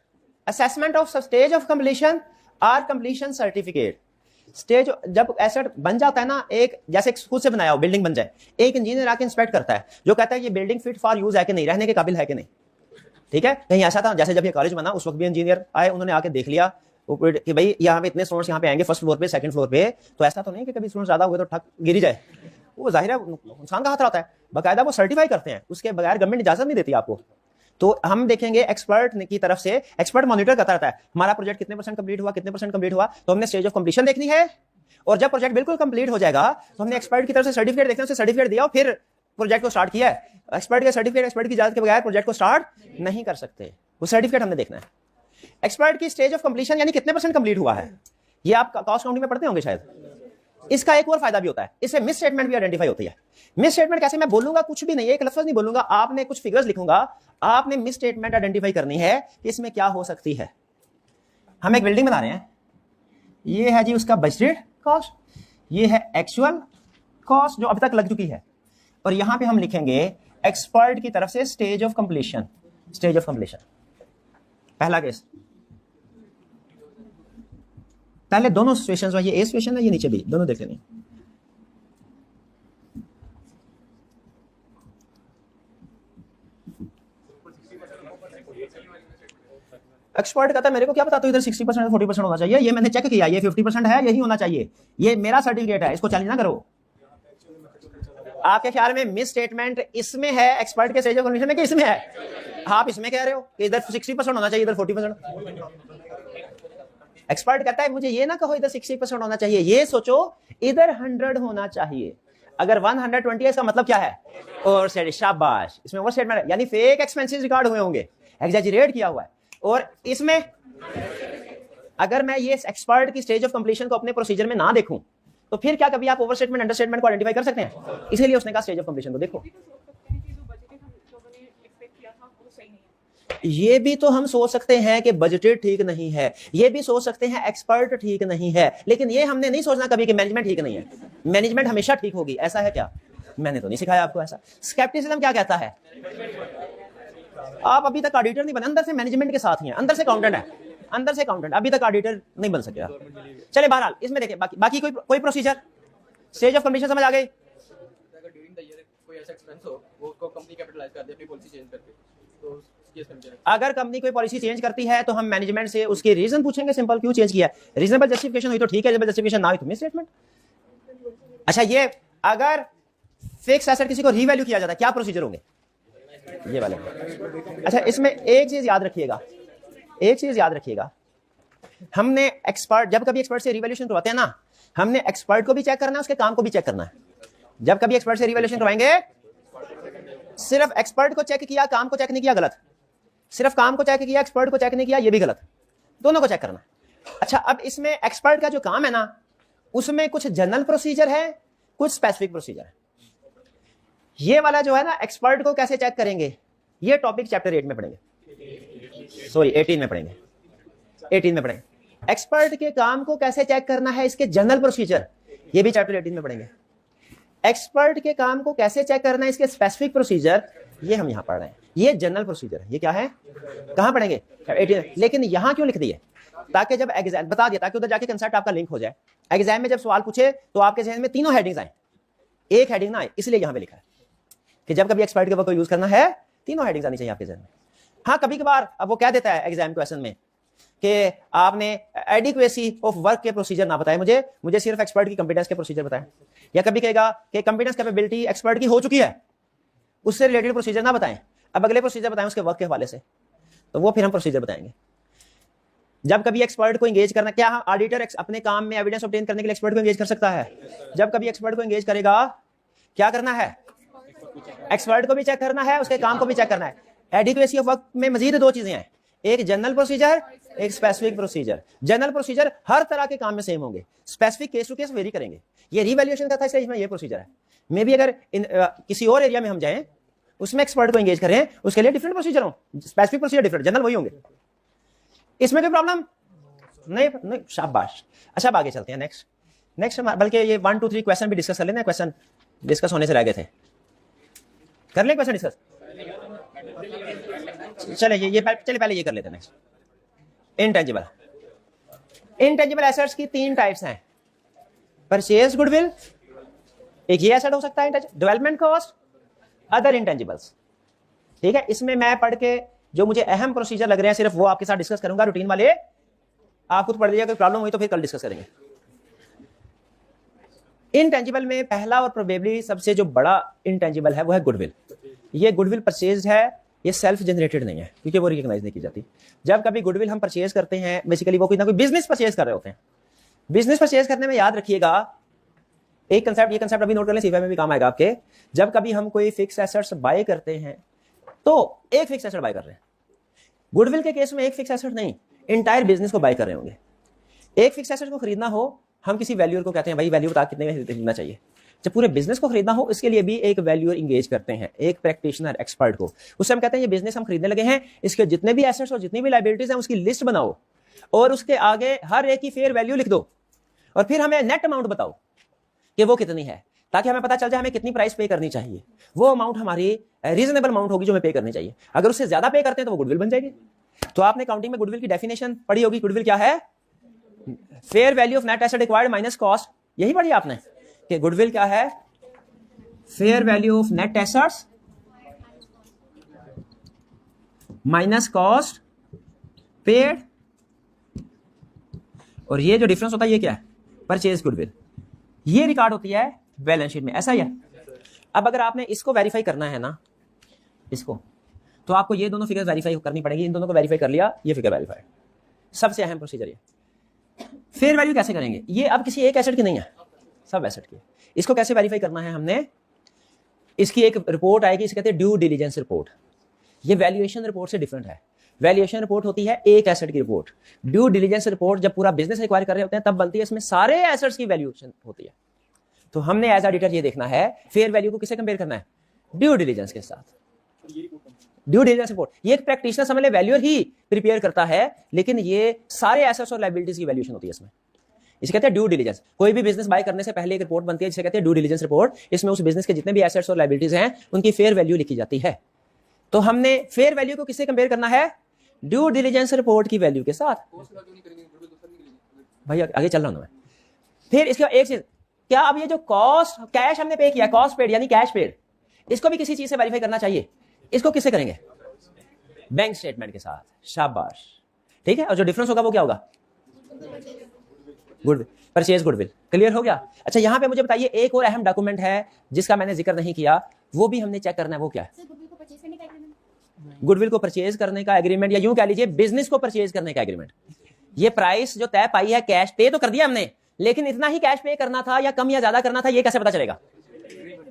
assessment of stage of completion और कंप्लीशन सर्टिफिकेट। स्टेज जब एसेट बन जाता है ना, एक जैसे खुद से बनाया हो बिल्डिंग बन जाए, एक इंजीनियर आके इंस्पेक्ट करता है जो कहता है ये बिल्डिंग फिट फॉर यूज है कि नहीं, रहने के काबिल है कि नहीं। ठीक है, कहीं ऐसा था जैसे जब ये कॉलेज बना उस वक्त भी इंजीनियर आए, उन्होंने आके देख लिया कि भाई यहाँ पे इतने स्टूडेंट्स यहाँ पे आएंगे फर्स्ट फ्लोर पे, सेकंड फ्लोर पे, तो ऐसा तो नहीं कि कभी स्टूडेंट ज्यादा हुए तो ठक गिरी जाए। वो जाहिर है नुकसान का खतरा होता है, बाकायदा वो सर्टिफाई करते हैं, उसके बगैर गवर्नमेंट इजाजत नहीं देती आपको। तो हम देखेंगे एक्सपर्ट की तरफ से, एक्सपर्ट मॉनिटर करता रहता है हमारा प्रोजेक्ट कितने परसेंट कंप्लीट हुआ, कितने परसेंट कंप्लीट हुआ। तो हमने स्टेज ऑफ कंप्लीशन देखनी है, और जब प्रोजेक्ट बिल्कुल कंप्लीट हो जाएगा तो हमने एक्सपर्ट की तरफ से सर्टिफिकेट देखना है, सर्टिफिकेट दिया और फिर प्रोजेक्ट को स्टार्ट किया है। एक्सपर्ट के सर्टिफिकेट, एक्सपर्ट की इजाजत के बगैर प्रोजेक्ट को स्टार्ट नहीं कर सकते, वो सर्टिफिकेट हमने देखना है। एक्सपर्ट की स्टेज ऑफ कंप्लीशन यानी कितने परसेंट कंप्लीट हुआ है, ये आप कॉस्ट काउंटिंग में पढ़ते होंगे शायद। इसका एक और फायदा भी होता है, इससे मिस स्टेटमेंट भी आइडेंटिफाई होती है। मिस स्टेटमेंट कैसे? मैं बोलूंगा कुछ भी नहीं, एक लफ्ज नहीं बोलूंगा, आपने कुछ फिगर्स लिखूंगा, आपने मिस स्टेटमेंट आइडेंटिफाई करनी है कि इसमें क्या हो सकती है। हम एक बिल्डिंग बना रहे हैं, ये है जी उसका बजटेड कॉस्ट, ये है एक्चुअल कॉस्ट जो अभी तक लग चुकी है, और यहां पे हम लिखेंगे एक्सपर्ट की तरफ से stage of completion. Stage of completion पहला केस, पहले दोनों सिचुएशंस में, ये ए सिचुएशन है, ये नीचे भी, दोनों देख लेंगे। एक्सपर्ट कहता है मेरे को क्या पता, तो इधर 60% 40% होना चाहिए, ये मैंने चेक किया, ये 50% है, यही होना चाहिए, ये मेरा सर्टिफिकेट है, इसको चैलेंज ना करो। आपके ख्याल में मिस स्टेटमेंट इसमें है एक्सपर्ट के स्टेज ऑफ कंप्लीशन में कि इसमें है? आप इसमें कह रहे हो कि इधर 60% होना चाहिए, इधर 40%। एक्सपर्ट कहता है मुझे ये ना कहो इधर 60% होना चाहिए, ये सोचो इधर 100 होना चाहिए। अगर 120 है इसका मतलब क्या है? और शाबाश, इसमें ओवर स्टेटमेंट है, यानी फेक एक्सपेंसेस रिकॉर्ड हुए होंगे, एग्जैजरेट किया हुआ है। और इसमें अगर मैं ये एक्सपर्ट की स्टेज ऑफ कंप्लीशन को अपने प्रोसीजर में ना देखूं तो फिर क्या कभी आप ओवर स्टेटमेंट अंडर स्टेटमेंट को आइडेंटिफाई कर सकते हैं? इसीलिए उसने कहा स्टेज ऑफ कंप्लीशन को देखो। ये भी तो हम सोच सकते हैं कि बजटेड ठीक नहीं है, ये भी सोच सकते हैं एक्सपर्ट ठीक नहीं है, लेकिन ये हमने नहीं सोचना कभी कि मैनेजमेंट ठीक नहीं है। मैनेजमेंट हमेशा ठीक होगी, ऐसा है क्या? मैंने तो नहीं सिखाया आपको ऐसा। स्केप्टिसिज्म क्या कहता है? आप अभी तक ऑडिटर नहीं बने, अंदर से मैनेजमेंट के साथ ही हैं, अंदर से अकाउंटेंट है, अंदर से अकाउंटेंट, अभी तक ऑडिटर नहीं बन सके। चले बहरहाल इसमें देखिए बाकी कोई प्रोसीजर, स्टेज ऑफ कंप्लीशन समझ आ गई? अगर ड्यूरिंग द ईयर कोई ऐसा एक्सपेंस हो वो उसको कंपनी कैपिटलाइज कर दे अपनी पॉलिसी चेंज करके, अगर कंपनी कोई पॉलिसी चेंज करती है तो हम मैनेजमेंट से उसके रीजन पूछेंगे, सिंपल, क्यों चेंज किया है। रीजनेबल जस्टिफिकेशन हुई तो ठीक है, जब जस्टिफिकेशन ना हुई तो मिस स्टेटमेंट। अच्छा, ये अगर फिक्स एसेट किसी को रीवैल्यू किया जाता है, क्या प्रोसीजर होंगे ये वाले। अच्छा, इसमें एक चीज याद रखिएगा, एक चीज याद रखिएगा, हमने एक्सपर्ट, जब कभी एक्सपर्ट से रिवैल्यूएशन करवाते हैं ना, हमने एक्सपर्ट को भी चेक करना है, उसके काम को भी चेक करना है। जब कभी एक्सपर्ट से रिवैल्यूएशन करवाएंगे, सिर्फ एक्सपर्ट को चेक किया, काम को चेक नहीं किया, गलत। सिर्फ काम को चेक किया, एक्सपर्ट को चेक नहीं किया, ये भी गलत। दोनों को चेक करना। अच्छा, अब इसमें एक्सपर्ट का जो काम है ना, उसमें कुछ जनरल प्रोसीजर है, कुछ स्पेसिफिक प्रोसीजर है। ये वाला जो है ना, एक्सपर्ट को कैसे चेक करेंगे, ये टॉपिक चैप्टर 8 में पढ़ेंगे, सॉरी 18 में पढ़ेंगे, 18 में पढ़ेंगे। एक्सपर्ट के काम को कैसे चेक करना है, इसके जनरल प्रोसीजर, ये भी चैप्टर 18 में पढ़ेंगे। एक्सपर्ट के काम को कैसे चेक करना है, इसके स्पेसिफिक प्रोसीजर, ये हम यहां पढ़ रहे हैं। ये जनरल प्रोसीजर है, ये क्या है, कहां पढ़ेंगे 18। लेकिन यहां क्यों लिख दिए, ताकि जब एग्जाम बता दिया, ताकि उधर जाके कंसेप्ट आपका लिंक हो जाए। एग्जाम में जब सवाल पूछे तो आपके जहन में तीनों हेडिंग्स आए, एक हेडिंग ना आए, इसलिए यहां पे लिखा है कि जब कभी एक्सपर्ट के वर्क को यूज करना है, तीनों हेडिंग्स आनी चाहिए आपके जहन में। हाँ, कभी कभार अब वो कह देता है एग्जाम क्वेश्चन में कि आपने एडिक्वेसी ऑफ वर्क के प्रोसीजर ना बताए, मुझे सिर्फ एक्सपर्ट की कंपिटेंस के प्रोसीजर बताएं। या कभी कहेगा कि कंपिटेंस कैपेबिलिटी एक्सपर्ट की हो चुकी है, उससे रिलेटेड प्रोसीजर ना बताएं, अब अगले प्रोसीजर बताएं उसके वर्क के हवाले से, तो वो फिर हम प्रोसीजर बताएंगे। जब कभी एक्सपर्ट को एंगेज करना, क्या ऑडिटर अपने काम में एविडेंस ऑब्टेन करने के लिए एक्सपर्ट को एंगेज कर सकता है? जब कभी एक्सपर्ट को एंगेज करेगा, क्या करना है, एक्सपर्ट को भी चेक करना है, उसके काम को भी चेक करना है। एडिक्वेसी ऑफ वर्क में मजीद दो चीजें हैं, एक जनरल प्रोसीजर, एक स्पेसिफिक प्रोसीजर। जनरल प्रोसीजर हर तरह के काम में सेम होंगे, specific case to case vary करेंगे। ये रिवैल्यूएशन का था, इसलिए इसमें ये प्रोसीजर है। मे भी अगर किसी और एरिया में हम जाएं, उसमें एक्सपर्ट को एंगेज करें, उसके लिए डिफरेंट प्रोसीजर हो, स्पेसिफिक प्रोसीजर डिफरेंट, जनरल वही होंगे। इसमें कोई प्रॉब्लम नहीं, शाबाश। अच्छा, अब आगे चलते हैं। नेक्स्ट बल्कि ये 1 2 3 क्वेश्चन भी डिस्कस कर लेना, क्वेश्चन डिस्कस होने से रह गए थे, कर लें क्वेश्चन डिस्कस। चले पहले ये कर लेते हैं। नेक्स्ट, इनटेंजिबल एसेट्स की 3 टाइप्स हैं, परचेज गुडविल, एक ये एसेट हो सकता है, डेवलपमेंट कॉस्ट, अदर इंटेंजिबल्स। ठीक है, इसमें मैं पढ़ के जो मुझे अहम प्रोसीजर लग रहे हैं सिर्फ वो आपके साथ डिस्कस करूंगा, रूटीन वाले आप खुद पढ़ लीजिएगा, कोई प्रॉब्लम हुई तो फिर कल डिस्कस करेंगे। इनटेंजिबल में पहला और प्रोबेबली सबसे जो बड़ा इनटेंजिबल है वो है गुडविल। ये गुडविल परचेज है, ये सेल्फ जनरेटेड नहीं है क्योंकि वो रिकॉग्नाइज नहीं की जाती। जब कभी गुडविल हम परचेज करते हैं, बेसिकली वो कोई ना कोई बिजनेस परचेज कर रहे होते हैं। बिजनेस परचेज करने में याद रखिएगा एक कंसेप्ट, ये कंसेप्ट अभी नोट कर लें, सीवाई में भी काम आएगा आपके। जब कभी हम कोई फिक्स एसेट्स बाय करते हैं तो एक फिक्स एसेट बाय कर रहे हैं। गुडविल के केस में एक फिक्स एसेट नहीं, इंटायर बिजनेस को बाय कर रहे होंगे। एक फिक्स एसेट को खरीदना हो, हम किसी वैल्यूअर को कहते हैं भाई वैल्यू बता कितने में खरीदना चाहिए। जब पूरे बिजनेस को खरीदना हो, इसके लिए भी एक वैल्यूअर इंगेज करते हैं, एक प्रैक्टिशनर एक्सपर्ट को। उससे हम कहते हैं ये बिजनेस हम खरीदने लगे हैं, इसके जितने भी एसेट्स और जितनी भी लायबिलिटीज हैं उसकी लिस्ट बनाओ और उसके आगे हर एक की फेयर वैल्यू लिख दो और फिर हमें नेट अमाउंट बताओ कि वो कितनी है, ताकि हमें पता चल जाए हमें कितनी प्राइस पे करनी चाहिए। वो अमाउंट हमारी रीजनेबल अमाउंट होगी जो हमें पे करनी चाहिए। अगर उससे ज्यादा पे करते हैं तो वो गुडविल बन जाएगी। तो आपने काउंटिंग में गुडविल की डेफिनेशन पढ़ी होगी। गुडविल क्या है? Fair value of net asset acquired minus cost. यही पढ़ी आपने कि गुडविल क्या है? Fair value of net assets minus cost paid, और ये जो डिफरेंस होता है ये क्या है? Purchase goodwill. ये रिकॉर्ड होती है बैलेंस शीट में, ऐसा ही है। अब अगर आपने इसको वेरीफाई करना है ना, इसको, तो आपको ये दोनों फिगर वेरीफाई करनी पड़ेगी। इन दोनों को वेरीफाई कर लिया, ये फिगर वेरीफाई, सबसे अहम प्रोसीजर ये। फेयर वैल्यू कैसे करेंगे? ये अब किसी एक एसेट की नहीं है, सब एसेट की। इसको कैसे वेरीफाई करना है हमने? इसकी एक रिपोर्ट आएगी, इसे कहते हैं ड्यू डिलिजेंस रिपोर्ट। ये वैल्यूएशन रिपोर्ट से डिफरेंट है। वैल्यूएशन रिपोर्ट होती है एक एसेट की रिपोर्ट। ड्यू डिलिजेंस रिपोर्ट जब पूरा बिजनेस एक्वायर कर रहे होते हैं तब बनती है, इसमें सारे एसेट्स की वैल्यूएशन होती है। तो हमने एज ऑडिटर ये देखना है फेयर वैल्यू को किसे कंपेयर करना है? ड्यू डिलिजेंस के साथ। ड्यू डिलिजेंस रिपोर्ट ये एक प्रैक्टिशनर समझ ले वैल्यूअर ही प्रिपेयर करता है, लेकिन ये सारे एसेट्स और लायबिलिटीज की वैल्यूएशन होती है इसमें। इसे कहते हैं ड्यू डिलिजेंस। कोई भी बिजनेस बाय करने से पहले एक रिपोर्ट बनती है जिसे कहते हैं ड्यू डिलिजेंस रिपोर्ट। इसमें उस बिजनेस के जितने भी एसेट्स और लायबिलिटीज हैं उनकी फेयर वैल्यू लिखी जाती है। तो हमने फेयर वैल्यू को किससे कंपेयर करना है? ड्यू डिलिजेंस रिपोर्ट की वैल्यू के साथ। भाई आगे चल रहा हूं मैं। फिर इसके बाद एक चीज, क्या अब ये जो कॉस्ट कैश हमने पे किया, कॉस्ट पेड यानी कैश पेड, इसको भी किसी चीज से वेरीफाई करना चाहिए। इसको किससे करेंगे? बैंक स्टेटमेंट के साथ, शाबाश, ठीक है। और जो डिफरेंस होगा वो क्या होगा, गुडविल, परचेज गुडविल, क्लियर हो गया। अच्छा यहाँ पे मुझे बताइए एक और अहम डॉक्यूमेंट है जिसका मैंने जिक्र नहीं किया, वो भी हमने चेक करना है, वो क्या है, गुडविल को परचेज करने का एग्रीमेंट, या यूं कह लीजिए बिजनेस को परचेज करने का एग्रीमेंट। ये प्राइस जो तय पाई है, कैश पे तो कर दिया हमने, लेकिन इतना ही कैश पे करना था या कम या ज्यादा करना था, ये कैसे पता चलेगा,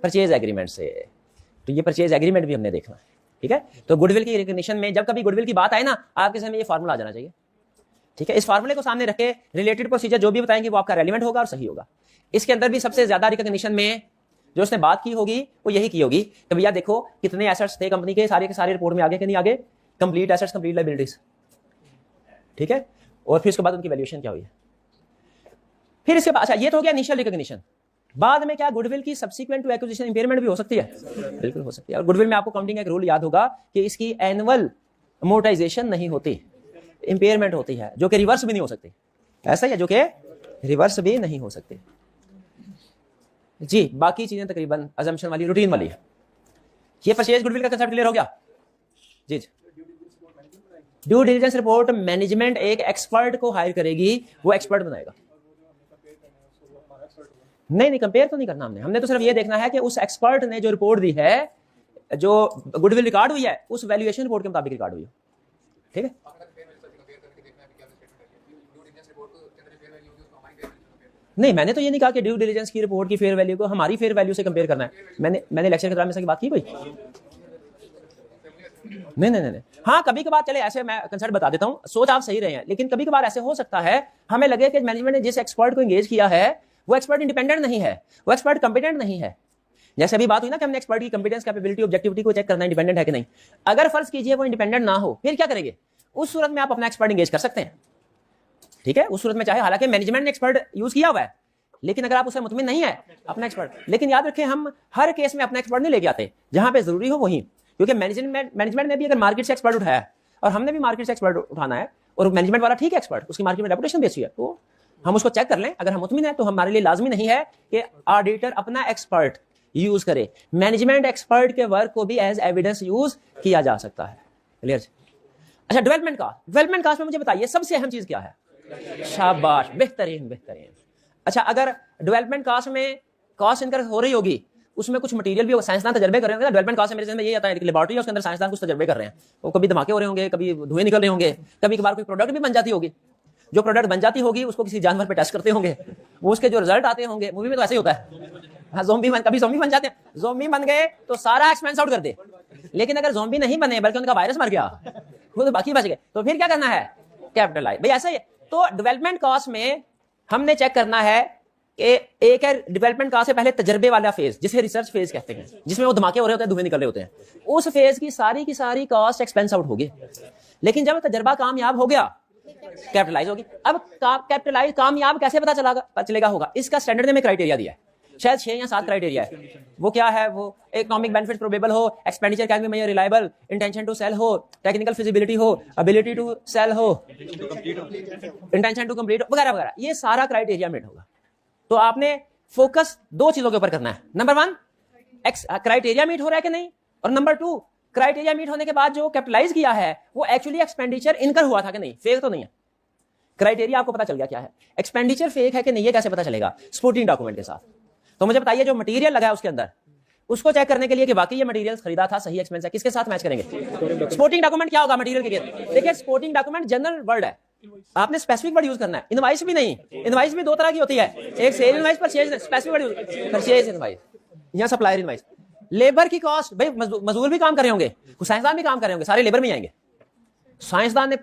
परचेज एग्रीमेंट से। तो ये परचेज एग्रीमेंट भी हमने देखना है, ठीक है। तो गुडविल की रिकॉग्निशन में जब कभी गुडविल की बात आए ना, आपके सामने ये फार्मूला आ जाना चाहिए, ठीक है। इस फार्मूले को सामने रखे रिलेटेड प्रोसीजर जो भी बताएंगे वो आपका रेलेवेंट होगा और सही होगा। इसके अंदर भी सबसे ज्यादा रिकॉग्निशन में जो उसने बात की होगी वो यही की होगी कि भैया देखो कितने एसेट्स थे कंपनी के सारे रिपोर्ट में आगे कि नहीं आगे, कंप्लीट एसेट्स, कंप्लीट लायबिलिटीज, ठीक है। और फिर उसके बाद उनकी वैल्यूएशन क्या हुई है। फिर इसके बाद, अच्छा ये तो हो गया इनिशियल रिकॉग्निशन। बाद में क्या गुडविल की सब्सीक्वेंट टू एक्विजिशन इंपेयरमेंट भी हो सकती है, बिल्कुल हो सकती है। और गुडविल में आपको काउंटिंग का एक रूल याद होगा कि इसकी एनुअल अमोर्टाइजेशन नहीं होती, इंपेयरमेंट होती है, जो कि रिवर्स भी नहीं हो सकती। ऐसा ही है, जो कि रिवर्स भी नहीं हो सकती जी। बाकी चीजें तकरीबन अजम्पशन वाली, रूटीन वाली है। ये परचेज गुडविल का कंसेप्ट क्लियर हो गया जी। ड्यू डिलिजेंस रिपोर्ट मैनेजमेंट एक एक्सपर्ट को हायर करेगी, वो एक्सपर्ट बनाएगा। नहीं कंपेयर तो नहीं करना हमने तो सिर्फ ये देखना है कि उस एक्सपर्ट ने जो रिपोर्ट दी है, जो गुडविल रिकॉर्ड हुई है, उस वैल्यूएशन रिपोर्ट के मुताबिक रिकॉर्ड हुई है, ठीक है। नहीं मैंने तो ये नहीं कहा कि ड्यू डिलिजेंस की रिपोर्ट की फेयर वैल्यू को हमारी फेयर वैल्यू से कंपेयर करना है। मैंने लेक्चर के दौरान में से बात की कोई नहीं। हाँ कभी कभार चले ऐसे, मैं कंसेप्ट बता देता हूँ, सोच आप सही रहे हैं, लेकिन कभी कभार ऐसे हो सकता है हमें लगे कि मैनेजमेंट ने जिस एक्सपर्ट को एंगेज किया है वो एक्सपर्ट इंडिपेंडेंट नहीं है, वो एक्सपर्ट कंपिटेंट नहीं है। जैसे अभी बात हुई ना कि हमने एक्सपर्ट की कंपिटेंस, कैपेबिलिटी, ऑब्जेक्टिविटी को चेक करना है, इंडिपेंडेंट है कि नहीं। अगर फर्ज कीजिए वो इंडिपेंडेंट ना हो, फिर क्या करेंगे, उस सूरत में आप अपना एक्सपर्ट एंगेज कर सकते हैं, ठीक है। उस सूरत में चाहे हालांकि मैनेजमेंट ने एक्सपर्ट यूज किया हुआ है, लेकिन अगर आप उससे मुतमिन नहीं है अपना एक्सपर्ट, लेकिन याद रखें हम हर केस में अपना एक्सपर्ट नहीं लेके आते, जहां पे जरूरी हो वहीं, क्योंकि मैनेजमेंट ने भी अगर मार्केट से एक्सपर्ट उठाया और हमने भी मार्केट से एक्सपर्ट उठाना है और मैनेजमेंट वाला ठीक है एक्सपर्ट, उसकी मार्केट में रेपुटेशन बेची है, तो हम उसको चेक कर लें। अगर हम मुतमिन है तो हमारे लिए लाजमी नहीं है कि ऑडिटर अपना एक्सपर्ट यूज करे, मैनेजमेंट एक्सपर्ट के वर्क को भी एज एविडेंस यूज किया जा सकता है, क्लियर। अच्छा डेवलपमेंट कास्ट में मुझे बताइए सबसे अहम चीज क्या है, शाबाश, बेहतरीन। अच्छा अगर डेवलपमेंट कास्ट में कॉस्ट इनकर हो रही होगी, उसमें कुछ मटेरियल भी साइंसदान तजर्बे कर रहे होंगे। डेवलपमेंट कास्ट से मेरे में ये आता है कि लेबोरेटरी है, उसके अंदर साइंसदान कुछ तजर्बे कर रहे हैं, वो कभी धमाके हो रहे होंगे, कभी धुएं निकल रहे होंगे, कभी कभार कोई प्रोडक्ट भी बन जाती होगी, जो प्रोडक्ट बन जाती होगी उसको किसी जानवर पे टेस्ट करते होंगे, वो उसके जो रिजल्ट आते होंगे, मूवी में तो ऐसे ही होता है। हाँ कभी ज़ॉम्बी बन जाते हैं, ज़ॉम्बी बन गए तो सारा एक्सपेंस आउट कर दे, लेकिन अगर ज़ॉम्बी नहीं बने बल्कि उनका वायरस मर गया, वो तो बाकी बच गए, तो फिर क्या करना है, कैपिटलाइज। भाई ऐसा ही है। तो डेवलपमेंट कॉस्ट में हमने चेक करना है कि एक है डेवलपमेंट कॉस्ट से पहले तजर्बे वाला फेज, जिसे रिसर्च फेज कहते हैं, जिसमें वो धमाके हो रहे होते हैं, धुएं निकल रहे होते हैं, उस फेज की सारी कॉस्ट एक्सपेंस आउट होगी। लेकिन जब तजर्बा कामयाब हो गया, कैपिटलाइज होगी। अब कैपिटलाइज कामयाब कैसे पता चलेगा होगा, इसका स्टैंडर्ड में क्राइटेरिया दिया है, शायद 6 या 7 क्राइटेरिया है। वो क्या है, वो इकोनॉमिक बेनिफिट प्रोबेबल हो, expenditure can be measure reliable, intention to sell हो, टेक्निकल फिजिबिलिटी हो, एबिलिटी टू सेल हो, इंटेंशन टू कंप्लीट वगैरह वगैरह, ये सारा क्राइटेरिया मीट होगा। तो आपने फोकस 2 चीजों के ऊपर करना है, नंबर 1 क्राइटेरिया मीट हो रहा है कि नहीं, और नंबर 2 क्राइटेरिया मीट होने के बाद जो कैपिटलाइज किया है वो एक्चुअली एक्सपेंडिचर इनकर हुआ था कि नहीं, फेक तो नहीं है। क्राइटेरिया आपको पता चल गया क्या है, एक्सपेंडिचर फेक है कि नहीं, ये कैसे पता चलेगा, सपोर्टिंग डॉक्यूमेंट के साथ। तो मुझे बताइए जो मटेरियल लगा है उसके अंदर, उसको चेक करने के लिए कि वाकई ये मटेरियल खरीदा था, सही एक्सपेंस है, किसके साथ मैच करेंगे। सपोर्टिंग डॉक्यूमेंट क्या होगा मटेरियल के लिए, देखिए सपोर्टिंग डॉक्यूमेंट जनरल वर्ड है, आपने स्पेसिफिक वर्ड यूज करना है। इनवाइस भी नहीं, इनवाइस भी 2 तरह की होती है, एक cell invoice, purchase, specific word use, purchase invoice या सप्लायर इनवाइस। लेबर की कॉस्ट, भाई मजदूर भी काम कर रहे होंगे, कुछ साइंसदान भी काम कर रहे होंगे, सारे लेबर में आएंगे। साइंसदान ने,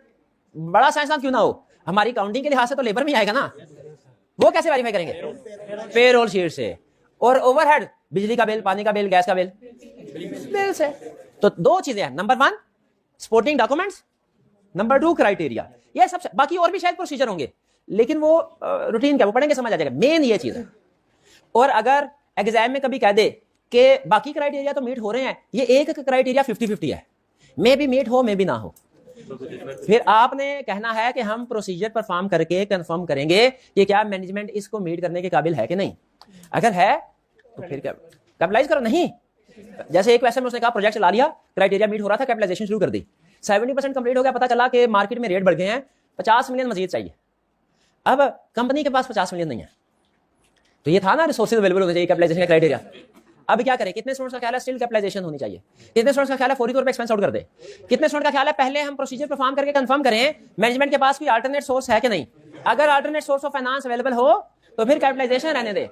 बड़ा साइंसदान क्यों ना हो, हमारी काउंटिंग के लिहाज से तो लेबर में आएगा ना, वो कैसे वेरीफाई करेंगे, पेरोल शीट से। और ओवरहेड, बिजली का बिल, पानी का बिल, गैस का बिल से। तो 2 चीजें हैं, number 1 supporting documents, number 2 criteria. ये सब, बाकी और भी शायद प्रोसीजर होंगे, लेकिन वो रूटीन क्या, वो पढ़ेंगे समझ आ जाएगा, मेन ये चीज है। और अगर एग्जाम में कभी कह दे कि बाकी क्राइटेरिया तो मीट हो रहे हैं, ये एक क्राइटेरिया 50-50 है, मे भी मीट हो मे भी ना हो, फिर आपने कहना है कि हम प्रोसीजर परफॉर्म करके कंफर्म करेंगे कि क्या मैनेजमेंट इसको मीट करने के काबिल है कि नहीं। अगर है तो फिर क्या, कैपिटलाइज करो। नहीं, जैसे एक वैसे में उसने कहा प्रोजेक्ट चला लिया, क्राइटेरिया मीट हो रहा था, कैपिटलाइजेशन शुरू कर दी, 70% कंप्लीट हो गया, पता चला कि मार्केट में रेट बढ़ गए हैं, 50 मिलियन मजीद चाहिए। अब कंपनी के पास 50 मिलियन नहीं है, तो ये था ना रिसोर्सेज अवेलेबल होने चाहिए, कैपिटलाइजेशन का क्राइटेरिया। अब क्या करें, कितने स्टूडेंट्स का ख्याल है स्टिल कैपिटलाइजेशन होनी चाहिए, कितने स्टूडेंट्स का ख्याल है फौरी तौर पे एक्सपेंस आउट कर दे, कितने स्टूडेंट का ख्याल है पहले हम प्रोसीजर परफॉर्म करके कंफर्म करें मैनेजमेंट के पास कोई अल्टरनेट सोर्स है कि नहीं, अगर alternate source of finance available हो तो फिर कैपिटलाइजेशन रहने दे,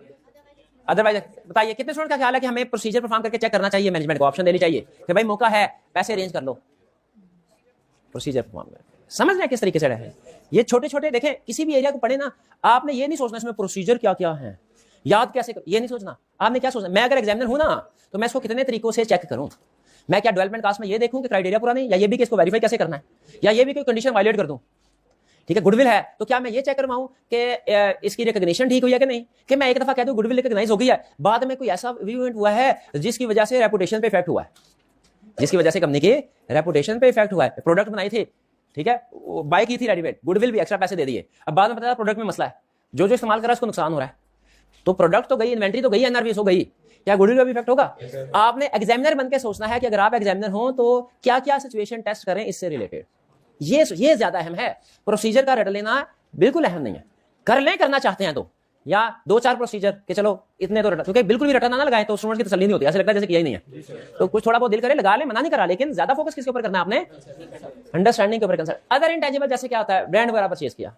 अदरवाइज बताइए कितने स्टूडेंट का ख्याल है कि हमें प्रोसीजर परफॉर्म करके चेक करना चाहिए, मैनेजमेंट को ऑप्शन देनी चाहिए कि भाई मौका है पैसे अरेंज कर लो, प्रोसीजर परफॉर्म कर। समझ रहे हैं किस तरीके से है ये छोटे छोटे। देखें किसी भी एरिया को पढ़े ना, आपने ये नहीं सोचना इसमें प्रोसीजर क्या क्या है, याद कैसे, ये नहीं सोचना। आपने क्या सोचना, मैं अगर एग्जामिनर हूं ना तो मैं इसको कितने तरीकों से चेक करूं, मैं क्या डेवलपमेंट कास्ट में ये देखूं कि क्राइटेरिया पूरा नहीं, या ये भी कि इसको वेरीफाई कैसे करना है, या ये भी कोई कंडीशन वायलेट कर दूं। ठीक है, गुडविल है तो क्या मैं ये चेक करवाऊं कि इसकी रिकॉग्निशन ठीक हुई है कि नहीं, कि मैं एक दफा कह दूं गुडविल रिकॉग्नाइज हो गई है, बाद में कोई ऐसा इवेंट हुआ है जिसकी वजह से रेपुटेशन पे इफेक्ट हुआ है, जिसकी वजह से कंपनी के रेपुटेशन पे इफेक्ट हुआ है, प्रोडक्ट बनाई थी, ठीक है, बाय की थी रेडीमेड, गुडविल भी एक्स्ट्रा पैसे दे दिए, अब बाद में पता चला प्रोडक्ट में मसला है, जो जो इस्तेमाल कर रहा है उसको नुकसान हो रहा है, तो प्रोडक्ट तो गई, इन्वेंटरी तो गई, एनआरबीएस हो गई, क्या गुडविल का भी इफेक्ट होगा? आपने एग्जामिनर बनकर सोचना है कि अगर आप एग्जामिनर हो तो क्या क्या सिचुएशन टेस्ट करें इससे रिलेटेड, ये ज्यादा अहम है। प्रोसीजर का रट लेना बिल्कुल अहम नहीं है, कर लें करना चाहते हैं तो, या 2-4 प्रोसीजर कि चलो इतने तो रटा, क्योंकि बिल्कुल भी रटना ना लगाएं तो स्टूडेंट की तसल्ली नहीं होती, ऐसा लगता है जैसे किया ही नहीं है, तो कुछ थोड़ा बहुत दिल करे लगा ले, मना नहीं करा, लेकिन ज्यादा फोकस किसके ऊपर करना है आपने, अंडरस्टैंडिंग के ऊपर कंसर्न। अदर इंटेंजिबल जैसे क्या होता है, ब्रांड वगैरह परचेज किया,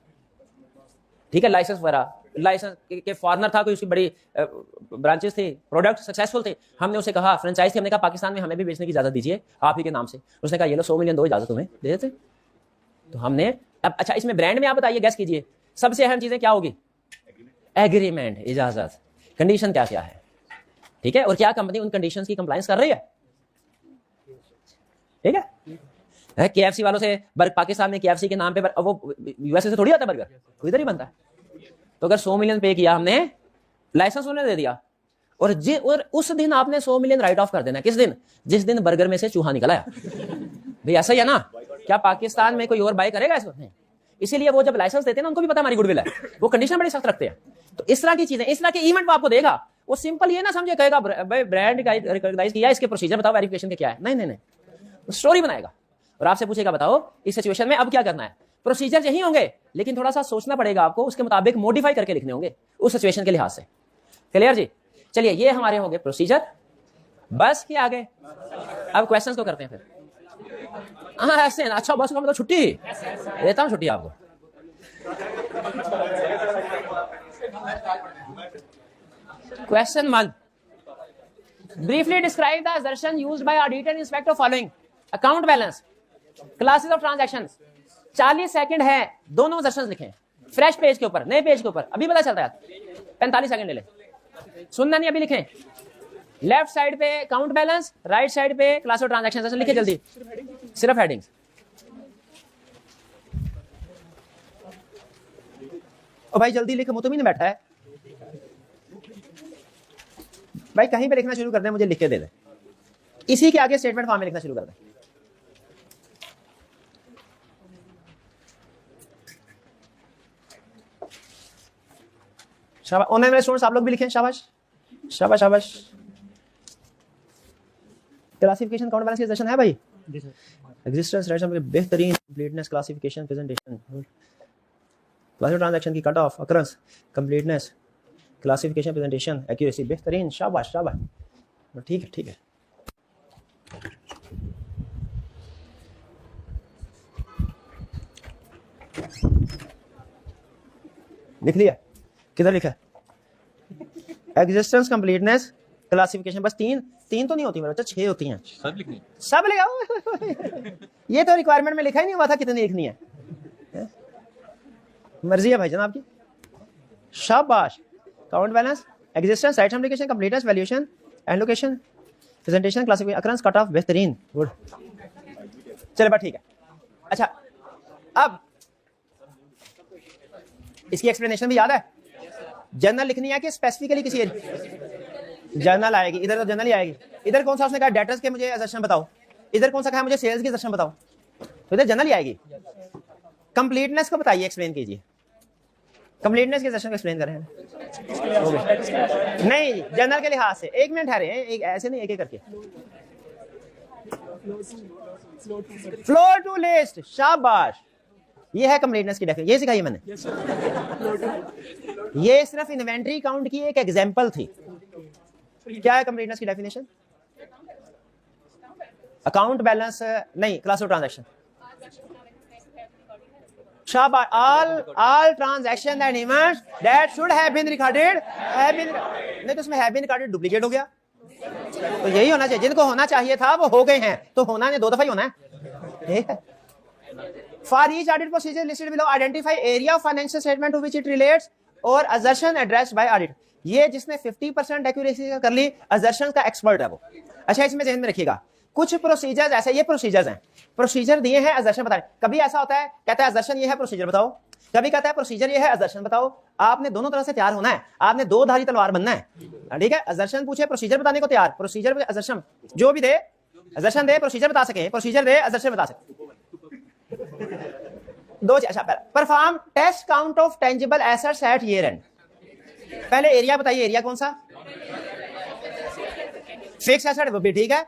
ठीक है, लाइसेंस वगैरह, लाइसेंस के फॉरनर था कोई, उसकी बड़ी ब्रांचेस थी, प्रोडक्ट सक्सेसफुल थे, हमने उसे कहा फ्रेंचाइज थी, हमने कहा पाकिस्तान में हमें भी बेचने की इजाजत दीजिए आप ही के नाम से, उसने कहा ये लो 100 मिलियन दो, इजाजत तुम्हें दे देते, तो हमने अब अच्छा इसमें ब्रांड में आप बताइए, गैस कीजिए सबसे अहम चीजें क्या होगी, एग्रीमेंट, इजाजत, कंडीशन क्या क्या है, ठीक है, और क्या कंपनी उन कंडीशंस की कंप्लायंस कर रही है, ठीक है। केएफसी वालों से पाकिस्तान में केएफसी के नाम पे वो यूएसए से थोड़ी आता बर्गर, वो इधर ही बनता है, तो अगर 100 मिलियन पे किया हमने, लाइसेंस उन्होंने दे दिया, और उस दिन आपने 100 मिलियन राइट ऑफ कर देना, किस दिन, जिस दिन बर्गर में से चूहा निकला है, भाई ऐसा ही है ना, क्या पाकिस्तान में कोई और बाय करेगा इसको, नहीं, इसीलिए वो जब लाइसेंस देते हैं ना उनको भी पता हमारी गुडविल है, वो कंडीशन बड़ी सख्त रखते हैं, तो इस तरह की चीजें, इस तरह के इवेंट वो आपको देगा, वो सिंपल ये ना समझे कहेगा ब्रांड रिकॉग्नाइज किया, इसके प्रोसीजर बताओ वेरिफिकेशन के क्या है, नहीं नहीं नहीं, स्टोरी बनाएगा और आपसे पूछेगा बताओ इस सिचुएशन में अब क्या करना है, प्रोसीजर यही होंगे लेकिन थोड़ा सा सोचना पड़ेगा आपको, उसके मुताबिक मॉडिफाई करके लिखने होंगे उस सिचुएशन के लिहाज से। क्लियर जी? चलिए ये हमारे होंगे प्रोसीजर, बस के आगे अब क्वेश्चंस को करते हैं फिर। हाँ ऐसे ना, अच्छा बस का मतलब छुट्टी देता हूँ, छुट्टी आपको। Question 1, briefly describe the assertion used by auditor in respect of following: account balance, classes of transactions. 40 second है, दोनों assertions लिखें, फ्रेश पेज के ऊपर, नए पेज के ऊपर, अभी पता चलता है, 45 सेकंड ले लें, सुनना नहीं, अभी लिखें। लेफ्ट साइड पे अकाउंट बैलेंस, राइट साइड पे क्लास ऑफ ट्रांजैक्शंस, लिखे जल्दी, सिर्फ हेडिंग्स। ओ भाई जल्दी लिख, मुतमिन बैठा है भाई, कहीं पे लिखना शुरू कर दे, मुझे लिख के दे दे, इसी के आगे स्टेटमेंट फॉर्म में लिखना शुरू कर दे। शाबाश, ऑनलाइन वाले स्टूडेंट्स आप लोग भी लिखें, शाबाश शाबाश शाबाश। क्लासिफिकेशन अकाउंट बैलेंस की सेशन है भाई, एग्जिस्टेंस राइट्स में बेहतरीन completeness, classification, presentation, class of transaction की cut off, occurrence, completeness, classification, presentation, accuracy, बेहतरीन, शाबाश शाबाश, ठीक है ठीक है। लिख लिया, किधर लिखा है? एग्जिस्टेंस, कंप्लीटनेस, क्लासिफिकेशन, बस तीन तो नहीं होती मेरे बच्चा, 6 होती हैं, सब लिखनी, सब लिखा। ये तो रिक्वायरमेंट में लिखा ही नहीं हुआ था कितनी लिखनी है, मर्जी है भाईजान आपकी। शाबाश, account balance, existence, right application, completeness, valuation, allocation, presentation, classification, occurrence, cut off, बेहतरीन, गुड। चलिए बात ठीक है। अच्छा अब इसकी एक्सप्लेनेशन भी याद है, जर्नल लिखनी है कि स्पेसिफिकली किसी जर्नल आएगी, इधर तो जर्नल ही आएगी, इधर कौन सा उसने कहा डेटर्स के मुझे असर्शन बताओ, इधर कौन सा कहा मुझे सेल्स की असर्शन बताओ, तो इधर जर्नल ही आएगी। कंप्लीटनेस को बताइए, एक्सप्लेन कीजिए, कंप्लीटनेस के सेशन को एक्सप्लेन करें। नहीं जनरल के लिहाज से, 1 मिनट ठहरे, एक ऐसे नहीं, एक एक करके। फ्लो टू लिस्ट, शाबाश, ये है कंप्लीटनेस की डेफिनेशन, ये सिखाई मैंने। ये सिर्फ इन्वेंट्री काउंट की एक एग्जांपल थी। क्या है कंप्लीटनेस की डेफिनेशन? अकाउंट बैलेंस नहीं, क्लास ऑफ ट्रांजैक्शन। शाबाश, all transaction and events that should have been recorded have been, नहीं तो उसमें have been recorded डुप्लीकेट हो गया, तो यही होना चाहिए, जिनको होना चाहिए था वो हो गए हैं, तो होना ने दो दफा ही होना है, ठीक है। For each audit procedure listed below, identify area of financial statement to which it relates or assertion addressed by audit। ये जिसने 50% एक्यूरेसी कर ली, assertion का एक्सपर्ट है वो। अच्छा, इसमें ध्यान में रखिएगा, कुछ प्रोसीजर्स ऐसे, ये प्रोसीजर्स हैं, प्रोसीजर दिए हैं असर्शन बताने। कभी ऐसा होता है, कहता है असर्शन ये है, प्रोसीजर बताओ। कभी कहता है प्रोसीजर ये है, असर्शन बताओ। आपने दोनों तरह से तैयार होना है, आपने दो धारी तलवार बनना है, ठीक है। असर्शन पूछे, प्रोसीजर बताने को तैयार, प्रोसीजर असर्शन जो भी दे, असर्शन दे, प्रोसीजर बता सके, प्रोसीजर दे, असर्शन बता सके। दो अच्छा, perform test count of tangible assets at year end. पहले एरिया बताइए, एरिया कौन सा? फिक्स एसेट, वो भी ठीक है,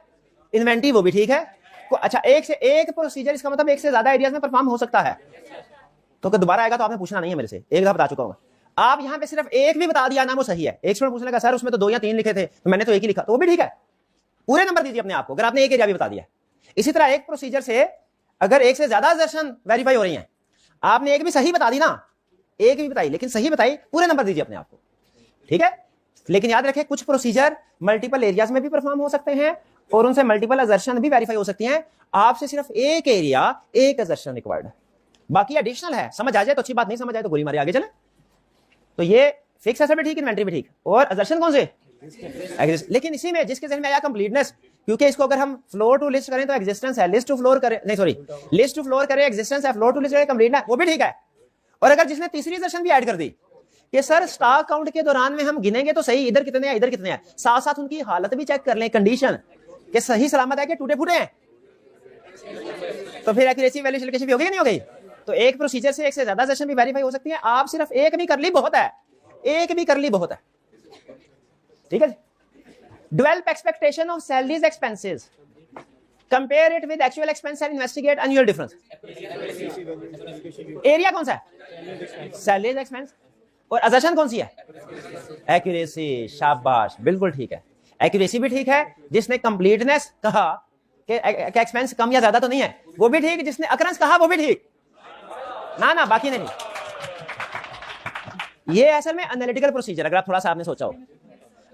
इन्वेंटरी वो भी ठीक है। अच्छा, एक से एक प्रोसीजर, इसका मतलब एक से ज्यादा एरियाज में परफॉर्म हो सकता है। तो दोबारा आएगा तो आपने पूछना नहीं है मेरे से, एक दफा बता चुका हूं। आप यहां पे सिर्फ एक भी बता दिया ना, वो सही है। एक स्टूडेंट पूछने लगा सर उसमें तो 2 या 3 लिखे थे, तो मैंने तो एक ही लिखा, तो वो भी ठीक है, पूरे नंबर दीजिए अपने आप को अगर आपने एक एरिया भी बता दिया। इसी तरह एक प्रोसीजर से अगर एक से ज्यादा असर्शन वेरीफाई हो रही है, आपने एक भी सही बता दी ना, एक भी बताई लेकिन सही बताई, पूरे नंबर दीजिए अपने आप को, ठीक है। लेकिन याद रखें, कुछ प्रोसीजर मल्टीपल एरियाज में भी परफॉर्म हो सकते हैं और उनसे मल्टीपल असर्शन भी वेरीफाई हो सकती हैं। आपसे सिर्फ एक एरिया, एक असर्शन रिक्वायर्ड है, बाकी एडिशनल है। समझ आ जाए तो अच्छी बात, नहीं समझ आए तो गोली मारे आगे चले। तो ये फिक्स एसेट भी ठीक, इन्वेंटरी भी ठीक, और असर्शन कौन से? लेकिन इसी में जिसके जहन में आया कंप्लीटनेस, क्योंकि इसको अगर हम फ्लोर टू लिस्ट करें तो एग्जिस्टेंस है, लिस्ट टू फ्लोर करें, नहीं सॉरी, लिस्ट टू फ्लोर करें एग्जिस्टेंस है, फ्लोर टू लिस्ट करें कंप्लीटनेस, वो भी ठीक है। और अगर जिसने तीसरी असर्शन भी ऐड कर दी कि सर स्टॉक काउंट के दौरान में हम गिनेंगे तो सही, इधर कितने हैं, इधर कितने हैं, साथ साथ उनकी हालत भी चेक कर लें, कंडीशन कि सही सलामत है कि टूटे फूटे हैं, तो फिर एक्यूरेसी वैल्यूएशन भी हो गई नहीं हो गई। तो एक प्रोसीजर से एक से ज्यादा सेशन भी वेरीफाई हो सकती है। आप सिर्फ एक भी कर ली बहुत है, एक भी कर ली बहुत है, ठीक है। Develop expectation of salaries expenses, compare it with actual expense and investigate annual difference. Area कौन सा है? Salaries expense. और असर्शन कौन सी है? एक्यूरेसी, शाबाश, बिल्कुल ठीक है, एक्यूरेसी भी ठीक है। जिसने कंप्लीटनेस कहा कि एक्सपेंस कम या ज्यादा तो नहीं है, वो भी ठीक। जिसने अकरेंस कहा वो भी ठीक, ना ना बाकी नहीं। ये असल में एनालिटिकल प्रोसीजर, अगर आप थोड़ा सा आपने सोचा हो,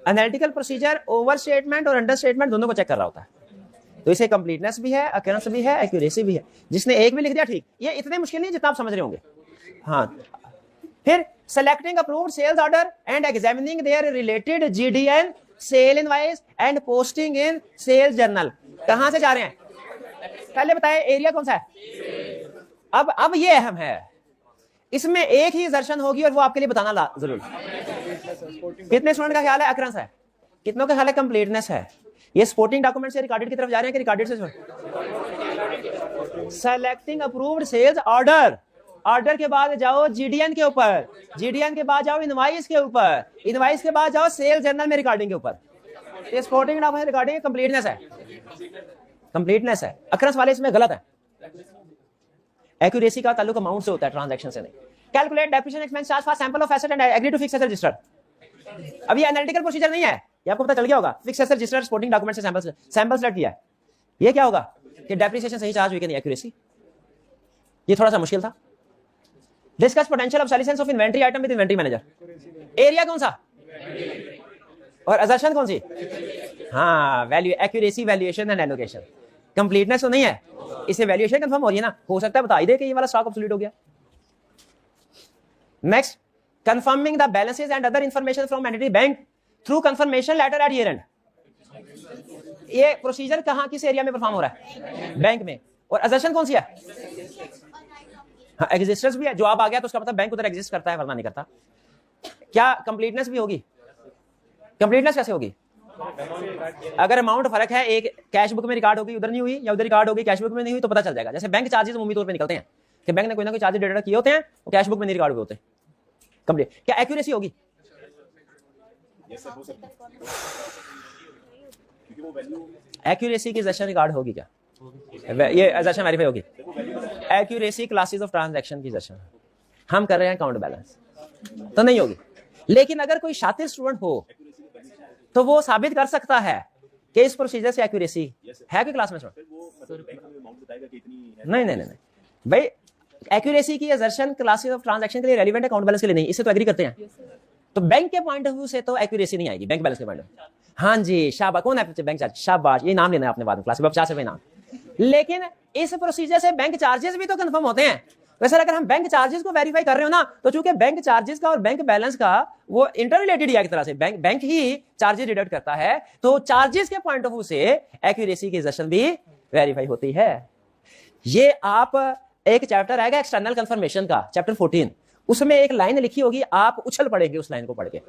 एनालिटिकल प्रोसीजर ओवर स्टेटमेंट और अंडर स्टेटमेंट दोनों को चेक कर रहा होता है। तो इसे कंप्लीटनेस भी है, अकरेंस भी है, एक्यूरेसी भी है। जिसने एक भी लिख दिया ठीक, ये इतने मुश्किल नहीं जितना आप समझ रहे होंगे। हाँ, फिर selecting approved sales order and examining their related GDN, sale invoice and posting in sales journal. कहां से जा रहे हैं? पहले बताएं एरिया कौन सा है। अब ये अहम है, इसमें एक ही दर्शन होगी और वो आपके लिए बताना जरूर। कितने स्टूडेंट का ख्याल है अकरेंस है, कितनों का ख्याल है कंप्लीटनेस है? ये सपोर्टिंग डॉक्यूमेंट से रिकॉर्डेड की तरफ जा रहे हैं कि रिकॉर्डेड से? Selecting approved sales order, order के बाद जाओ जीडीएन के ऊपर, जीडीएन के बाद जाओ इनवॉइस के ऊपर, इनवॉइस के बाद जाओ सेल जर्नल में रिकॉर्डिंग के ऊपर। ये सपोर्टिंग डॉक्यूमेंट रिकॉर्डिंग कंप्लीटनेस है, कंप्लीटनेस है। अकरेंस वाले इसमें गलत है। एक्यूरेसी का ताल्लुक अमाउंट से होता है, ट्रांजैक्शन से नहीं। Calculate depreciation expense charge for sample of asset and agree to fix asset register. अब ये एनालिटिकल प्रोसीजर नहीं है, ये आपको पता चल गया होगा। Fix asset register supporting document से सैंपल सेलेक्ट किया है, ये क्या होगा कि डेप्रिसिएशन सही चार्ज हुई कि नहीं, एक्यूरेसी। ये थोड़ा सा मुश्किल था। Discuss potential obsolescence of inventory item with inventory manager. Area कौन सा और असर्शन कौन सी? हाँ, value, accuracy, valuation and allocation. Completeness तो नहीं है, इससे वैल्यूएशन कंफर्म हो रही है ना, हो सकता है बता ही दे कि ये वाला स्टॉक ऑब्सोलीट हो गया। Next, confirming the balances and other information from entity bank through confirmation letter at year end. ये प्रोसीजर कहां, किस एरिया में परफॉर्म हो रहा है? बैंक में। और असर्शन कौन सी है? हाँ, एग्जिस्टेंस भी है। जवाब आ गया तो उसका मतलब बैंक उधर एग्जिस्ट करता है, वरना नहीं करता। क्या कंप्लीटनेस भी होगी? कंप्लीटनेस कैसे होगी? अगर अमाउंट फर्क है, एक कैश बुक में रिकॉर्ड होगी, उधर नहीं हुई, या उधर रिकॉर्ड होगी कैश बुक में नहीं हुई, तो पता चल जाएगा। जैसे बैंक चार्जेस उम्मीद तौर पे निकलते हैं कि बैंक ने कोई ना कोई चार्जेस डेटा किए होते हैं, वो कैश बुक में नहीं रिकॉर्ड हुए होते। कंप्लीट। क्या एक्यूरेसी होगी? एक्यूरेसी की सेशन रिकॉर्ड होगी क्या? ये assertion वेरीफाई होगी। एक्यूरेसी क्लासेस ऑफ ट्रांजैक्शन की assertion हम कर रहे हैं काउंट बैलेंस तो नहीं होगी। लेकिन अगर कोई शातिर स्टूडेंट हो तो वो साबित कर सकता है कि इस प्रोसीजर से एक्यूरेसी है कि क्लास में नहीं नहीं नहीं भाई, एक्यूरेसी की assertion क्लासेस ऑफ ट्रांजैक्शन के लिए रेलिवेंट है, काउंट बैलेंस के लिए नहीं। इससे तो एग्री करते हैं। तो बैंक के पॉइंट ऑफ व्यू से तो एक्यूरेसी नहीं आएगी, बैंक बैलेंस के पॉइंट ऑफ व्यू। हाँ जी, शाबाश। कौन है बैंक चार्ज? शाबाश, ये नाम लेना है आपने बाद में क्लास में, 50 रुपए नाम। लेकिन इस प्रोसीजर से बैंक चार्जेस भी तो कंफर्म होते हैं। वैसे अगर हम बैंक चार्जेस को वेरीफाई कर रहे हो ना, तो चूंकि बैंक चार्जेस का और बैंक बैलेंस का वो इंटर रिलेटेड है एक तरह से, बैंक ही चार्जेस डिडक्ट करता है, तो चार्जेस के पॉइंट ऑफ व्यू से एक्यूरेसी की assertion भी वेरीफाई होती है। ये आप एक चैप्टर आएगा एक्सटर्नल कंफर्मेशन का, चैप्टर 14, उसमें एक लाइन लिखी होगी, आप उछल पड़ेंगे उस लाइन को पढ़ के।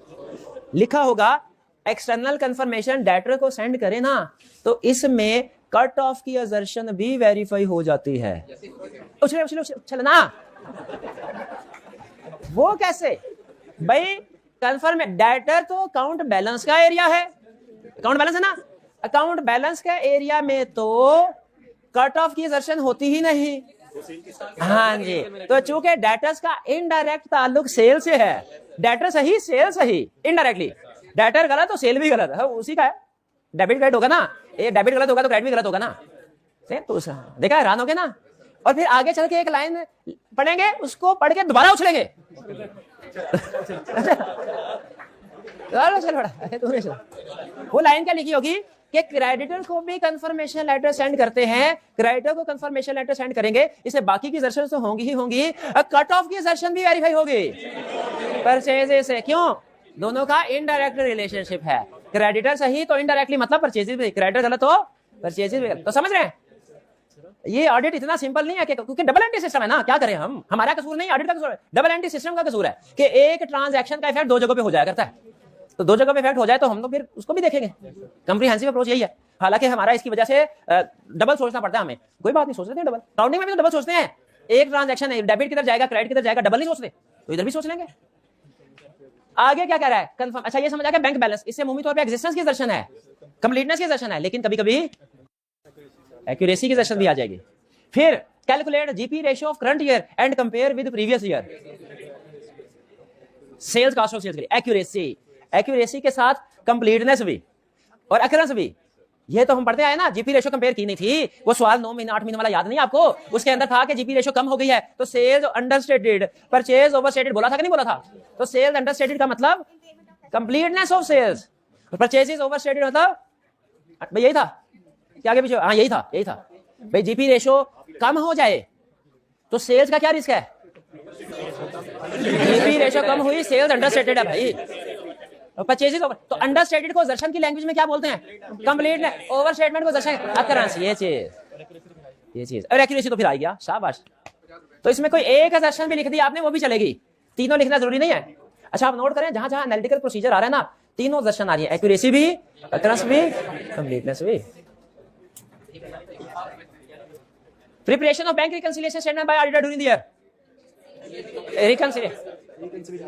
लिखा होगा एक्सटर्नल कंफर्मेशन डेटर को सेंड करे ना, तो इसमें कट ऑफ की assertion भी वेरीफाई हो जाती है। उछले उछले उछले ना, वो कैसे भाई? कंफर्म डेटर तो अकाउंट बैलेंस का एरिया है, अकाउंट बैलेंस है ना, अकाउंट बैलेंस का एरिया में तो कट ऑफ की assertion होती ही नहीं। हाँ जी, तो चूंकि डेटर्स का इनडायरेक्ट ताल्लुक सेल से है, डेटर सही सेल सही, इनडायरेक्टली डेटर गलत तो सेल भी गलत है, उसी का है। डेबिट क्रेडिट होगा ना, ये डेबिट गलत होगा तो क्रेडिट भी गलत होगा ना। तो देखा, हैरान हो गए ना। और फिर आगे चल के एक लाइन पढ़ेंगे, उसको पढ़ के दोबारा उछलेंगे। वो लाइन क्या लिखी होगी कि क्रेडिटर को भी कंफर्मेशन लेटर सेंड करते हैं, क्रेडिटर को कंफर्मेशन लेटर सेंड करेंगे, इससे बाकी की assertion तो होंगी ही होंगी, कट ऑफ की assertion भी वेरीफाई होगी परचेजेस से। क्यों? दोनों का इनडायरेक्ट रिलेशनशिप है। क्रेडिटर सही तो इनडायरेक्टली मतलब परचेजेस भी, क्रेडिटर गलत तो परचेजेस भी गलत। तो समझ रहे हैं, ये ऑडिट इतना सिंपल नहीं है कि, क्योंकि डबल एंट्री सिस्टम है ना, क्या करें हम, हमारा कसूर नहीं, ऑडिट का कसूर है। डबल एंट्री सिस्टम का कसूर है कि एक ट्रांजैक्शन का इफेक्ट दो जगहों पे हो जाया करता है, तो दो जगह पे इफेक्ट हो जाए तो हम तो फिर उसको भी देखेंगे। कंप्रीहेंसिव अप्रोच यही है। हालांकि हमारा इसकी वजह से डबल सोचना पड़ता है हमें, कोई बात नहीं, सोच लेते हैं डबल, काउंटिंग में भी तो डबल सोचते हैं। एक ट्रांजैक्शन है, डेबिट किधर जाएगा क्रेडिट किधर जाएगा, डबल नहीं सोचते, तो इधर भी सोच लेंगे। आगे क्या कह रहा है? कंफर्म। अच्छा, ये समझ आ गया बैंक बैलेंस, इससे मुमकिन तौर पे एग्जिस्टेंस की assertion है, कंप्लीटनेस की assertion है, लेकिन कभी कभी एक्यूरेसी की assertion भी आ जाएगी। फिर calculate GP ratio of current year and compare with previous year, sales cost of sales के लिए एक्यूरेसी, एक्यूरेसी के साथ कंप्लीटनेस भी और अकरेंस भी। ये तो हम पढ़ते आए ना, जीपी रेशियो कंपेयर की नहीं थी, वो सवाल 9 महीने 8 महीने वाला याद नहीं आपको? उसके अंदर था कि जीपी रेशियो कम हो गई है तो सेल्स अंडरस्टेटेड, परचेज ओवरस्टेटेड, बोला था कि नहीं बोला था? तो सेल्स अंडरस्टेटेड का मतलब completeness of sales, purchases overstated मतलब भाई यही था क्या? आगे पीछे, हाँ यही था, यही था भाई। जीपी रेशियो कम हो जाए तो सेल्स का क्या रिस्क है? जीपी रेशियो कम हुई, सेल्स अंडरस्टेटेड है भाई, परचेजेस ओवर। तो अंडरस्टेटेड को assertion की लैंग्वेज में क्या बोलते हैं? कंप्लीट। ओवरस्टेटमेंट को assertion अकरेंस, ये चीज और एक्यूरेसी तो फिर आ गया, शाबाश। तो इसमें कोई एक assertion भी लिख दी आपने वो भी चलेगी, तीनों लिखना जरूरी नहीं है। अच्छा, आप नोट करें, जहां जहां एनालिटिकल प्रोसीजर आ रहा है ना, तीनों assertion आ रही है, एक्यूरेसी भी, अकरेंस भी, कंप्लीटनेस भी। Preparation of bank reconciliation statement by auditor during the year, reconciliation,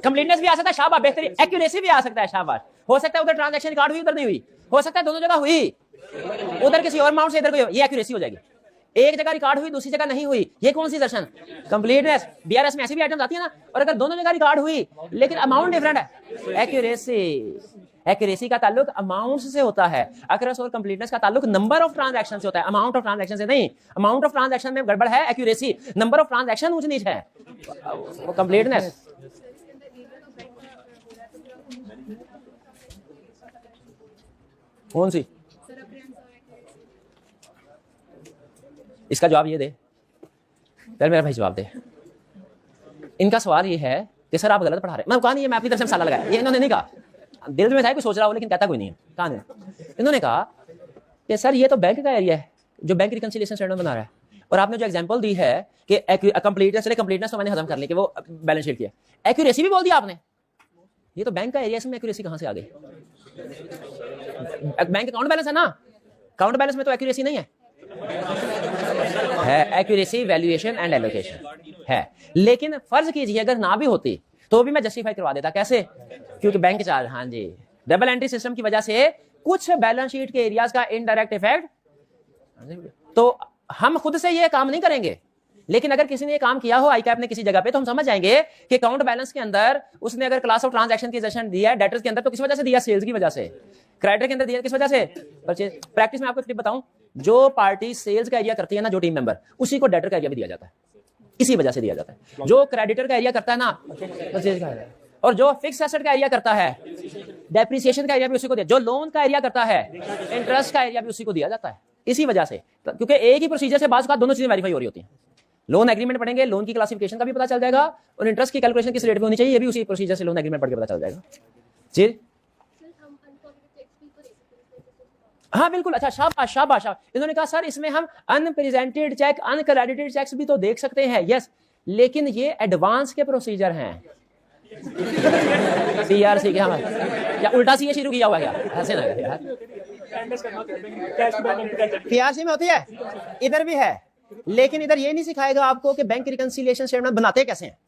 completeness भी आ सकता है, शाबाश, बेहतरीन। एक्यूरेसी भी आ सकता है, शाबाश। हो सकता है उधर ट्रांजैक्शन रिकॉर्ड हुई, उधर नहीं हुई, हो सकता है दोनों जगह हुई, उधर किसी और अमाउंट से इधर कोई, ये एक्यूरेसी हो जाएगी। एक जगह रिकॉर्ड हुई, दूसरी जगह नहीं हुई, ये कौन सी assertion? कंप्लीटनेस। बीआरएस में ऐसी भी आइटम्स आती है ना, और अगर दोनों जगह रिकॉर्ड हुई लेकिन अमाउंट डिफरेंट है, एक्यूरेसी। एक्यूरेसी का ताल्लुक अमाउंट से होता है, अकरेंस और कंप्लीटनेस का ताल्लुक नंबर ऑफ ट्रांजैक्शन से होता है, अमाउंट ऑफ ट्रांजैक्शन से नहीं। अमाउंट ऑफ ट्रांजैक्शन में गड़बड़ है एक्यूरेसी, नंबर ऑफ ट्रांजैक्शन ऊंच नीच है वो कंप्लीटनेस। कौन सी? इसका जवाब ये दे, पहले मेरा भाई जवाब दे। इनका सवाल ये है कि सर आप गलत पढ़ा रहे हैं। मैं कहा नहीं है, मैं अपनी तरफ से मसाला लगाया, ये इन्होंने नहीं कहा, दिल में था कुछ सोच रहा हो लेकिन कहता कोई नहीं है। कहा नहीं, इन्होंने कहा कि सर ये तो बैंक का एरिया है जो बैंक रिकंसिलिएशन स्टेटमेंट बना रहा है, और आपने जो एग्जांपल दी है कि कंप्लीटनेस तो मैंने खत्म कर ली कि वो बैलेंस शीट किया, एक्यूरेसी भी बोल दिया आपने, ये तो बैंक का एरिया, इसमें एक्यूरेसी कहां से आ गई? बैंक अकाउंट बैलेंस है ना, अकाउंट बैलेंस में तो एक्यूरेसी नहीं है, एक्यूरेसी वैल्यूएशन एंड एलोकेशन है। लेकिन फर्ज कीजिए अगर ना भी होती तो भी मैं जस्टिफाई करवा देता, कैसे? क्योंकि बैंक चार्ज, हाँ जी, डबल एंट्री सिस्टम की वजह से कुछ बैलेंस शीट के एरियाज का इनडायरेक्ट इफेक्ट, तो हम खुद से ये काम नहीं करेंगे, लेकिन अगर किसी ने ये काम किया हो आईकैप ने किसी जगह पे, तो हम समझ जाएंगे कि अकाउंट बैलेंस के अंदर उसने अगर क्लास ऑफ ट्रांजैक्शन की सजेशन दिया है डेटर्स के अंदर, तो किस वजह से दिया? सेल्स की वजह से। क्रेडिटर के अंदर दिया किस वजह से? परचेज। प्रैक्टिस में आपको एक टिप बताऊं, जो पार्टी सेल्स का एरिया करती है ना, जो टीम मेंबर, उसी को डेटर का एरिया भी दिया जाता है, इसी वजह से दिया जाता है। जो क्रेडिटर का एरिया करता है ना, परचेज का एरिया, और जो फिक्स एसेट का एरिया करता है, डेप्रिसिएशन का एरिया भी उसी को दिया, जो लोन का एरिया करता है, इंटरेस्ट का एरिया भी उसी को दिया जाता है, इसी वजह से। क्योंकि एक ही प्रोसीजर से बात दोनों चीजें वेरीफाई हो रही होती हैं। लोन एग्रीमेंट पढ़ेंगे, लोन की क्लासिफिकेशन का भी पता चल जाएगा, और इंटरेस्ट की कैलकुलेशन किस रेट पे होनी चाहिए, ये भी उसी प्रोसीजर से लोन एग्रीमेंट पढ़ के पता चल जाएगा जी। हाँ बिल्कुल, अच्छा शाबाश शाबाश शाबाश। इन्होंने कहा सर इसमें हम अनप्रेजेंटेड चेक, अनक्रेडिटेड चेक्स भी तो देख सकते हैं। यस, लेकिन ये एडवांस के प्रोसीजर हैं। सीआरसी के हम या उल्टा सीए शुरू किया हुआ क्या? ऐसे ना यार, पीआरसी में होती है, इधर भी है, लेकिन इधर ये नहीं सिखाएगा आपको कि बैंक रिकंसिलिएशन स्टेटमेंट बनाते कैसे हैं।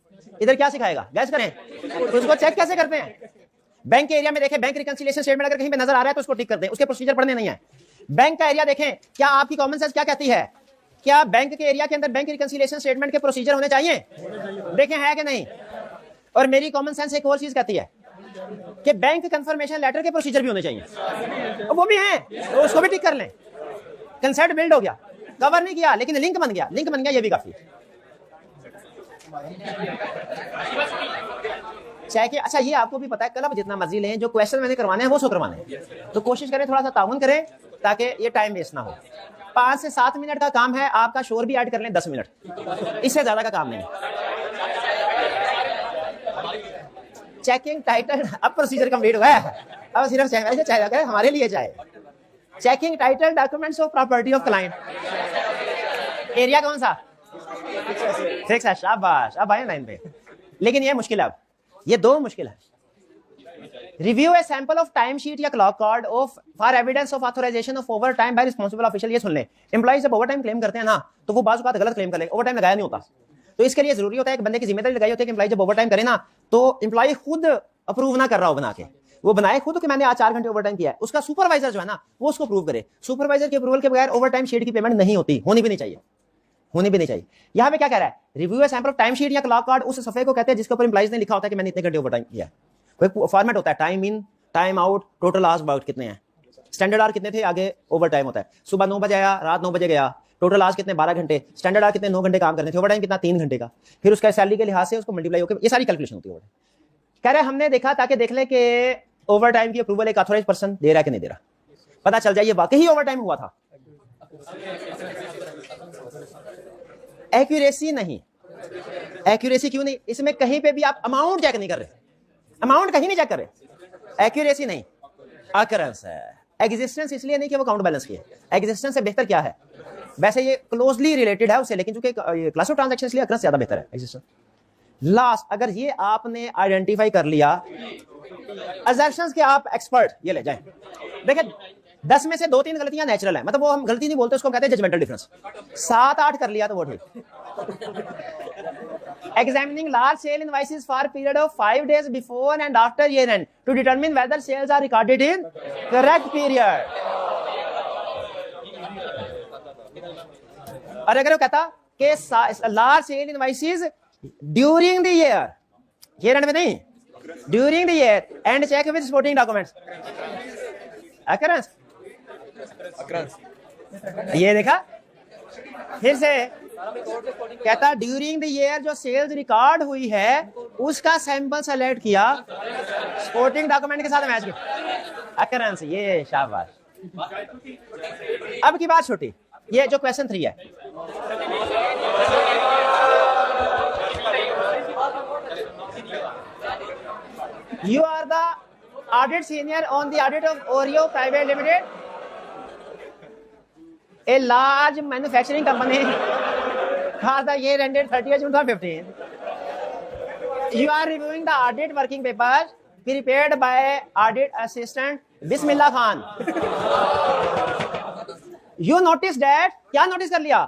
इधर क्या सिखाएगा? गैस करें, उसको चेक कैसे करते हैं। बैंक के एरिया में देखें, बैंक रिकंसिलिएशन स्टेटमेंट अगर कहीं पे नजर आ रहा है तो उसको टिक कर दें, उसके प्रोसीजर पढ़ने नहीं है। बैंक का एरिया देखें, क्या आपकी कॉमन सेंस क्या कहती है? क्या बैंक के एरिया के अंदर बैंक रिकंसिलिएशन स्टेटमेंट के प्रोसीजर होने चाहिए? देखें है कि नहीं। और मेरी कॉमन सेंस एक और चीज कहती है कि बैंक कंफर्मेशन लेटर के प्रोसीजर भी होने चाहिए, वो भी हैं, तो उसको भी टिक कर लें। कंसेंट बिल्ड हो गया, कवर नहीं किया लेकिन लिंक बन गया, लिंक बन गया, ये भी काफी। चाहे कि अच्छा ये आपको भी पता है, क्लब जितना मर्जी लें, जो क्वेश्चन मैंने करवाने हैं वो सो करवाने हैं, तो कोशिश करें थोड़ा सा ताउन करें ताकि ये टाइम वेस्ट ना हो। 5 से 7 मिनट का काम है, आपका शोर भी ऐड कर लें 10 मिनट, इससे ज्यादा का काम नहीं। चेकिंग टाइटल, अब प्रोसीजर कंप्लीट हुआ है, अब सिर्फ चाहे हमारे लिए चाहे। Checking title documents of property of client, area कौन सा? फिक्स है, शाबाश, अब आए लाइन पे। लेकिन ये मुश्किल है, अब ये दो मुश्किल है। Review a sample of time sheet या clock card of for evidence of authorization of overtime by responsible official. ये सुन ले, एम्प्लॉय जब ओवर टाइम क्लेम करते हैं ना, तो वो बात गलत क्लेम कर ले, ओवर टाइम लगाया नहीं होता। तो इसके लिए जरूरी होता है, एक बंदे की जिम्मेदारी लगाई होती है कि एम्प्लॉय जब ओवर टाइम करे ना, तो एम्प्लॉय खुद अप्रूव ना कर रहा हो बना के, वो बनाए खुद कि मैंने आज 4 घंटे ओवर टाइम किया है, उसका सुपरवाइजर जो है ना वो उसको अप्रूव करे। सुपरवाइजर के अप्रूवल के बगैर ओवर टाइम शीट की पेमेंट नहीं होती, होनी भी नहीं चाहिए, होनी भी नहीं चाहिए। यहाँ पे क्या कह रहा है? Review a sample of time sheet या क्लॉक कार्ड, उस सफे को कहते हैं जिसके ऊपर एम्प्लॉइज ने लिखा होता है कि मैंने इतने घंटे ओवर टाइम किया है। कोई फॉर्मेट होता है, time in, time out, total hours work कितने हैं, स्टैंडर्ड आवर कितने थे, आगे ओवर टाइम होता है, सुबह 9 बजे आया, रात 9 बजे गया, टोटल आवर्स कितने 12 घंटे, स्टैंडर्ड आवर कितने 9 घंटे काम करने थे, ओवर टाइम कितना 3 घंटे का, फिर उसका सैलरी के लिहाज से उसको मल्टीप्लाई होकर ये सारी कैलकुलेशन होती है। कह रहे हमने देखा ताकि देख ले कि ओवर टाइम की अप्रूवल एक ऑथराइज्ड पर्सन दे रहा है कि नहीं दे रहा, पता चल जाए ये वाकई ओवर टाइम हुआ था। एक्यूरेसी नहीं, एक्यूरेसी क्यों नहीं? इसमें कहीं पे भी आप अमाउंट चेक नहीं कर रहे, अमाउंट कहीं नहीं चेक कर रहे, एक्यूरेसी नहीं, अकरेंस है। एग्जिस्टेंस इसलिए नहीं कि वो काउंट बैलेंस की है, एग्जिस्टेंस से बेहतर क्या है? वैसे ये क्लोजली रिलेटेड है उससे, लेकिन चूंकि क्लास ऑफ ट्रांजैक्शन इसलिए अकरेंस ज्यादा बेहतर है एग्जिस्टेंस। लास्ट, अगर ये आपने आइडेंटिफाई कर लिया, असर्शंस के आप एक्सपर्ट ये ले जाएं। देखिए 10 में से 2-3 गलतियां नेचुरल है, मतलब वो हम गलती नहीं बोलते, उसको कहते हैं जजमेंटल डिफरेंस। 7-8 कर लिया तो वो ठीक। Examining large sale invoices for a period of 5 days before and after year end to determine whether sales are recorded in correct period. और अगर वो कहता कि large sale invoices during the year end में नहीं, during the year and check with supporting documents. Occurrence. ये देखा, फिर से कहता ड्यूरिंग द ईयर जो सेल्स रिकॉर्ड हुई है उसका सैंपल सेलेक्ट किया, सपोर्टिंग डॉक्यूमेंट के साथ मैच किया, अकरेंस। ये शाबाश। अब की बात छोटी, ये जो क्वेश्चन 3 है, you are the audit senior on the audit of Oreo private limited, a large manufacturing company for the year ended 30th June 2015. You are reviewing the audit working papers prepared by audit assistant Bismillah Khan. You notice that, क्या notice कर लिया?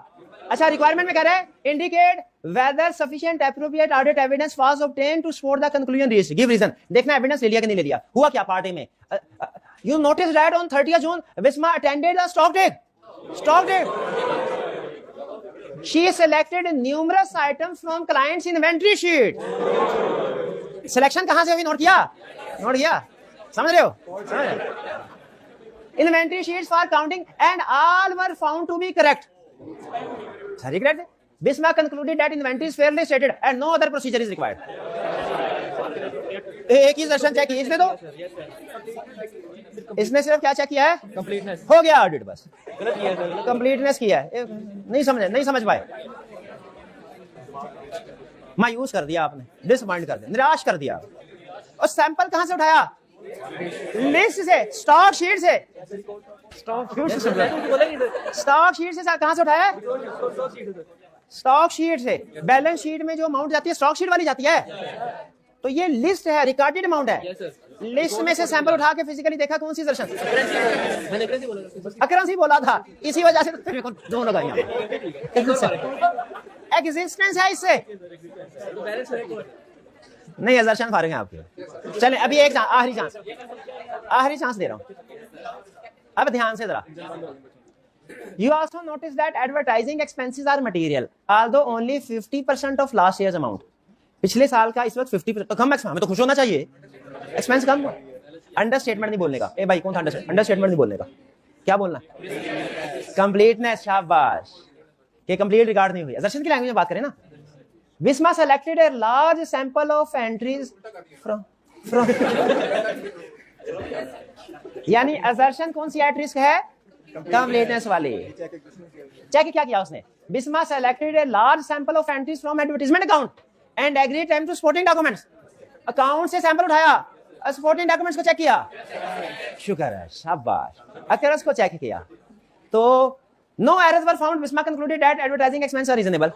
अच्छा, requirement में कह रहे हैं indicate whether sufficient appropriate audit evidence was obtained to support the conclusion reached. Give reason. देखना evidence ले लिया कि नहीं ले लिया, हुआ क्या पार्टी में। You notice that on 30th June Bisma attended the stock take. She selected numerous items from client's inventory sheet. Selection कहां से हुई? नोट किया? नोट किया? समझ रहे हो? Inventory sheets for counting and all were found to be correct. सारी correct है. Bismarck concluded that inventory is fairly stated and no other procedure is required. एक ही दर्शन चेक किया इसने, तो इसने सिर्फ क्या चेक किया है? कंप्लीटनेस. हो गया ऑडिट, बस कंप्लीटनेस किया है. नहीं समझ पाए, मायूस कर दिया आपने, डिसअपॉइंट कर दिया, निराश कर दिया. और सैंपल कहां से उठाया? लिस्ट से, स्टॉक शीट से. स्टॉक शीट से कहां से उठाया? स्टॉक शीट से. बैलेंस शीट में जो अमाउंट जाती है स्टॉक शीट वाली जाती है, तो ये लिस्ट है, रिकॉर्डेड अमाउंट है. लिस्ट में से सैंपल उठा के फिजिकली देखा. कौन सी दर्शन? अकरेंसी बोला था, इसी वजह से तो दोनों लगाई. एग्जिस्टेंस है इससे नहीं. दर्शन फारिग हैं आपके. चलें अभी एक आखिरी चांस दे रहा हूं. अब ध्यान से जरा. You also notice that advertising expenses are material, although only 50% of last year's amount. पिछले साल का इस वक्त 50%, तो कम. हमें तो खुश होना चाहिए, एक्सपेंस कम. अंडरस्टेटमेंट नहीं बोलने का. ए भाई कौन था अंडरस्टेटमेंट नहीं बोलने का? क्या बोलना? कंप्लीटनेस. शाबाश. कि कंप्लीट रिकॉर्ड नहीं हुई. दर्शन की लैंग्वेज में बात करें ना. Bismarck selected a large sample of entries from यानी assertion कौन सी एट रिस्क है? कंप्लीटनेस वाली. चेक क्या किया उसने? Bismarck selected a large sample of entries from advertisement account and agreed time to supporting documents. Account से सैंपल उठाया, supporting documents को चेक किया. शुक्र है, शाबाश. अकरस को चेक किया तो no errors were found. Bismarck concluded that advertising expenses are reasonable.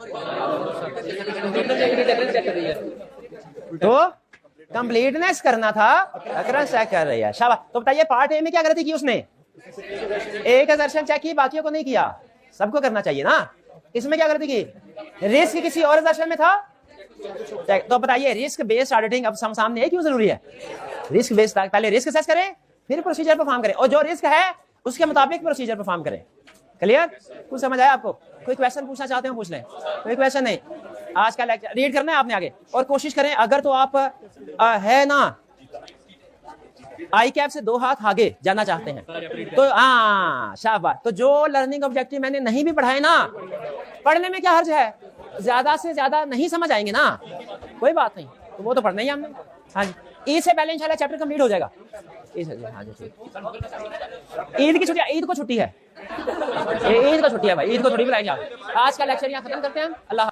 तो कंप्लीटनेस करना था, अकरस चेक कर रही है. शाबाश. तो बताइए पार्ट ए में क्या गलती की उसने? एक असर्शन चेक की, बाकियों को नहीं किया. सबको करना चाहिए ना. इसमें क्या गलती की? रिस्क किसी और असर्शन में था. तो बताइए रिस्क बेस्ड ऑडिटिंग अब सामने है, क्यों जरूरी है? रिस्क बेस्ड पहले रिस्क असेस करें, फिर प्रोसीजर परफॉर्म करें, और जो रिस्क है उसके मुताबिक प्रोसीजर परफॉर्म करें. क्लियर? कुछ समझ आया आपको? कोई क्वेश्चन पूछना चाहते हो पूछ लें. कोई क्वेश्चन नहीं. आज का लेक्चर रीड करना है आपने आगे, और कोशिश करें अगर तो आप है ना आई कैप से 2 हाथ आगे जाना चाहते हैं तो हाँ शाबाश. तो जो लर्निंग ऑब्जेक्टिव मैंने नहीं भी पढ़ाए ना, पढ़ने में क्या हर्ज है? ज्यादा से ज्यादा नहीं समझ आएंगे ना, कोई बात नहीं, तो वो तो पढ़ना ही हमने. हाँ जी, ईद से पहले इंशाल्लाह चैप्टर कंप्लीट हो जाएगा. हाँ जी, ईद की छुट्टी, ईद को छुट्टी है, ईद को छुट्टी है भाई, ईद को छुट्टी बुलाएंगे. आज का लेक्चर यहाँ खत्म करते हैं. अल्लाह.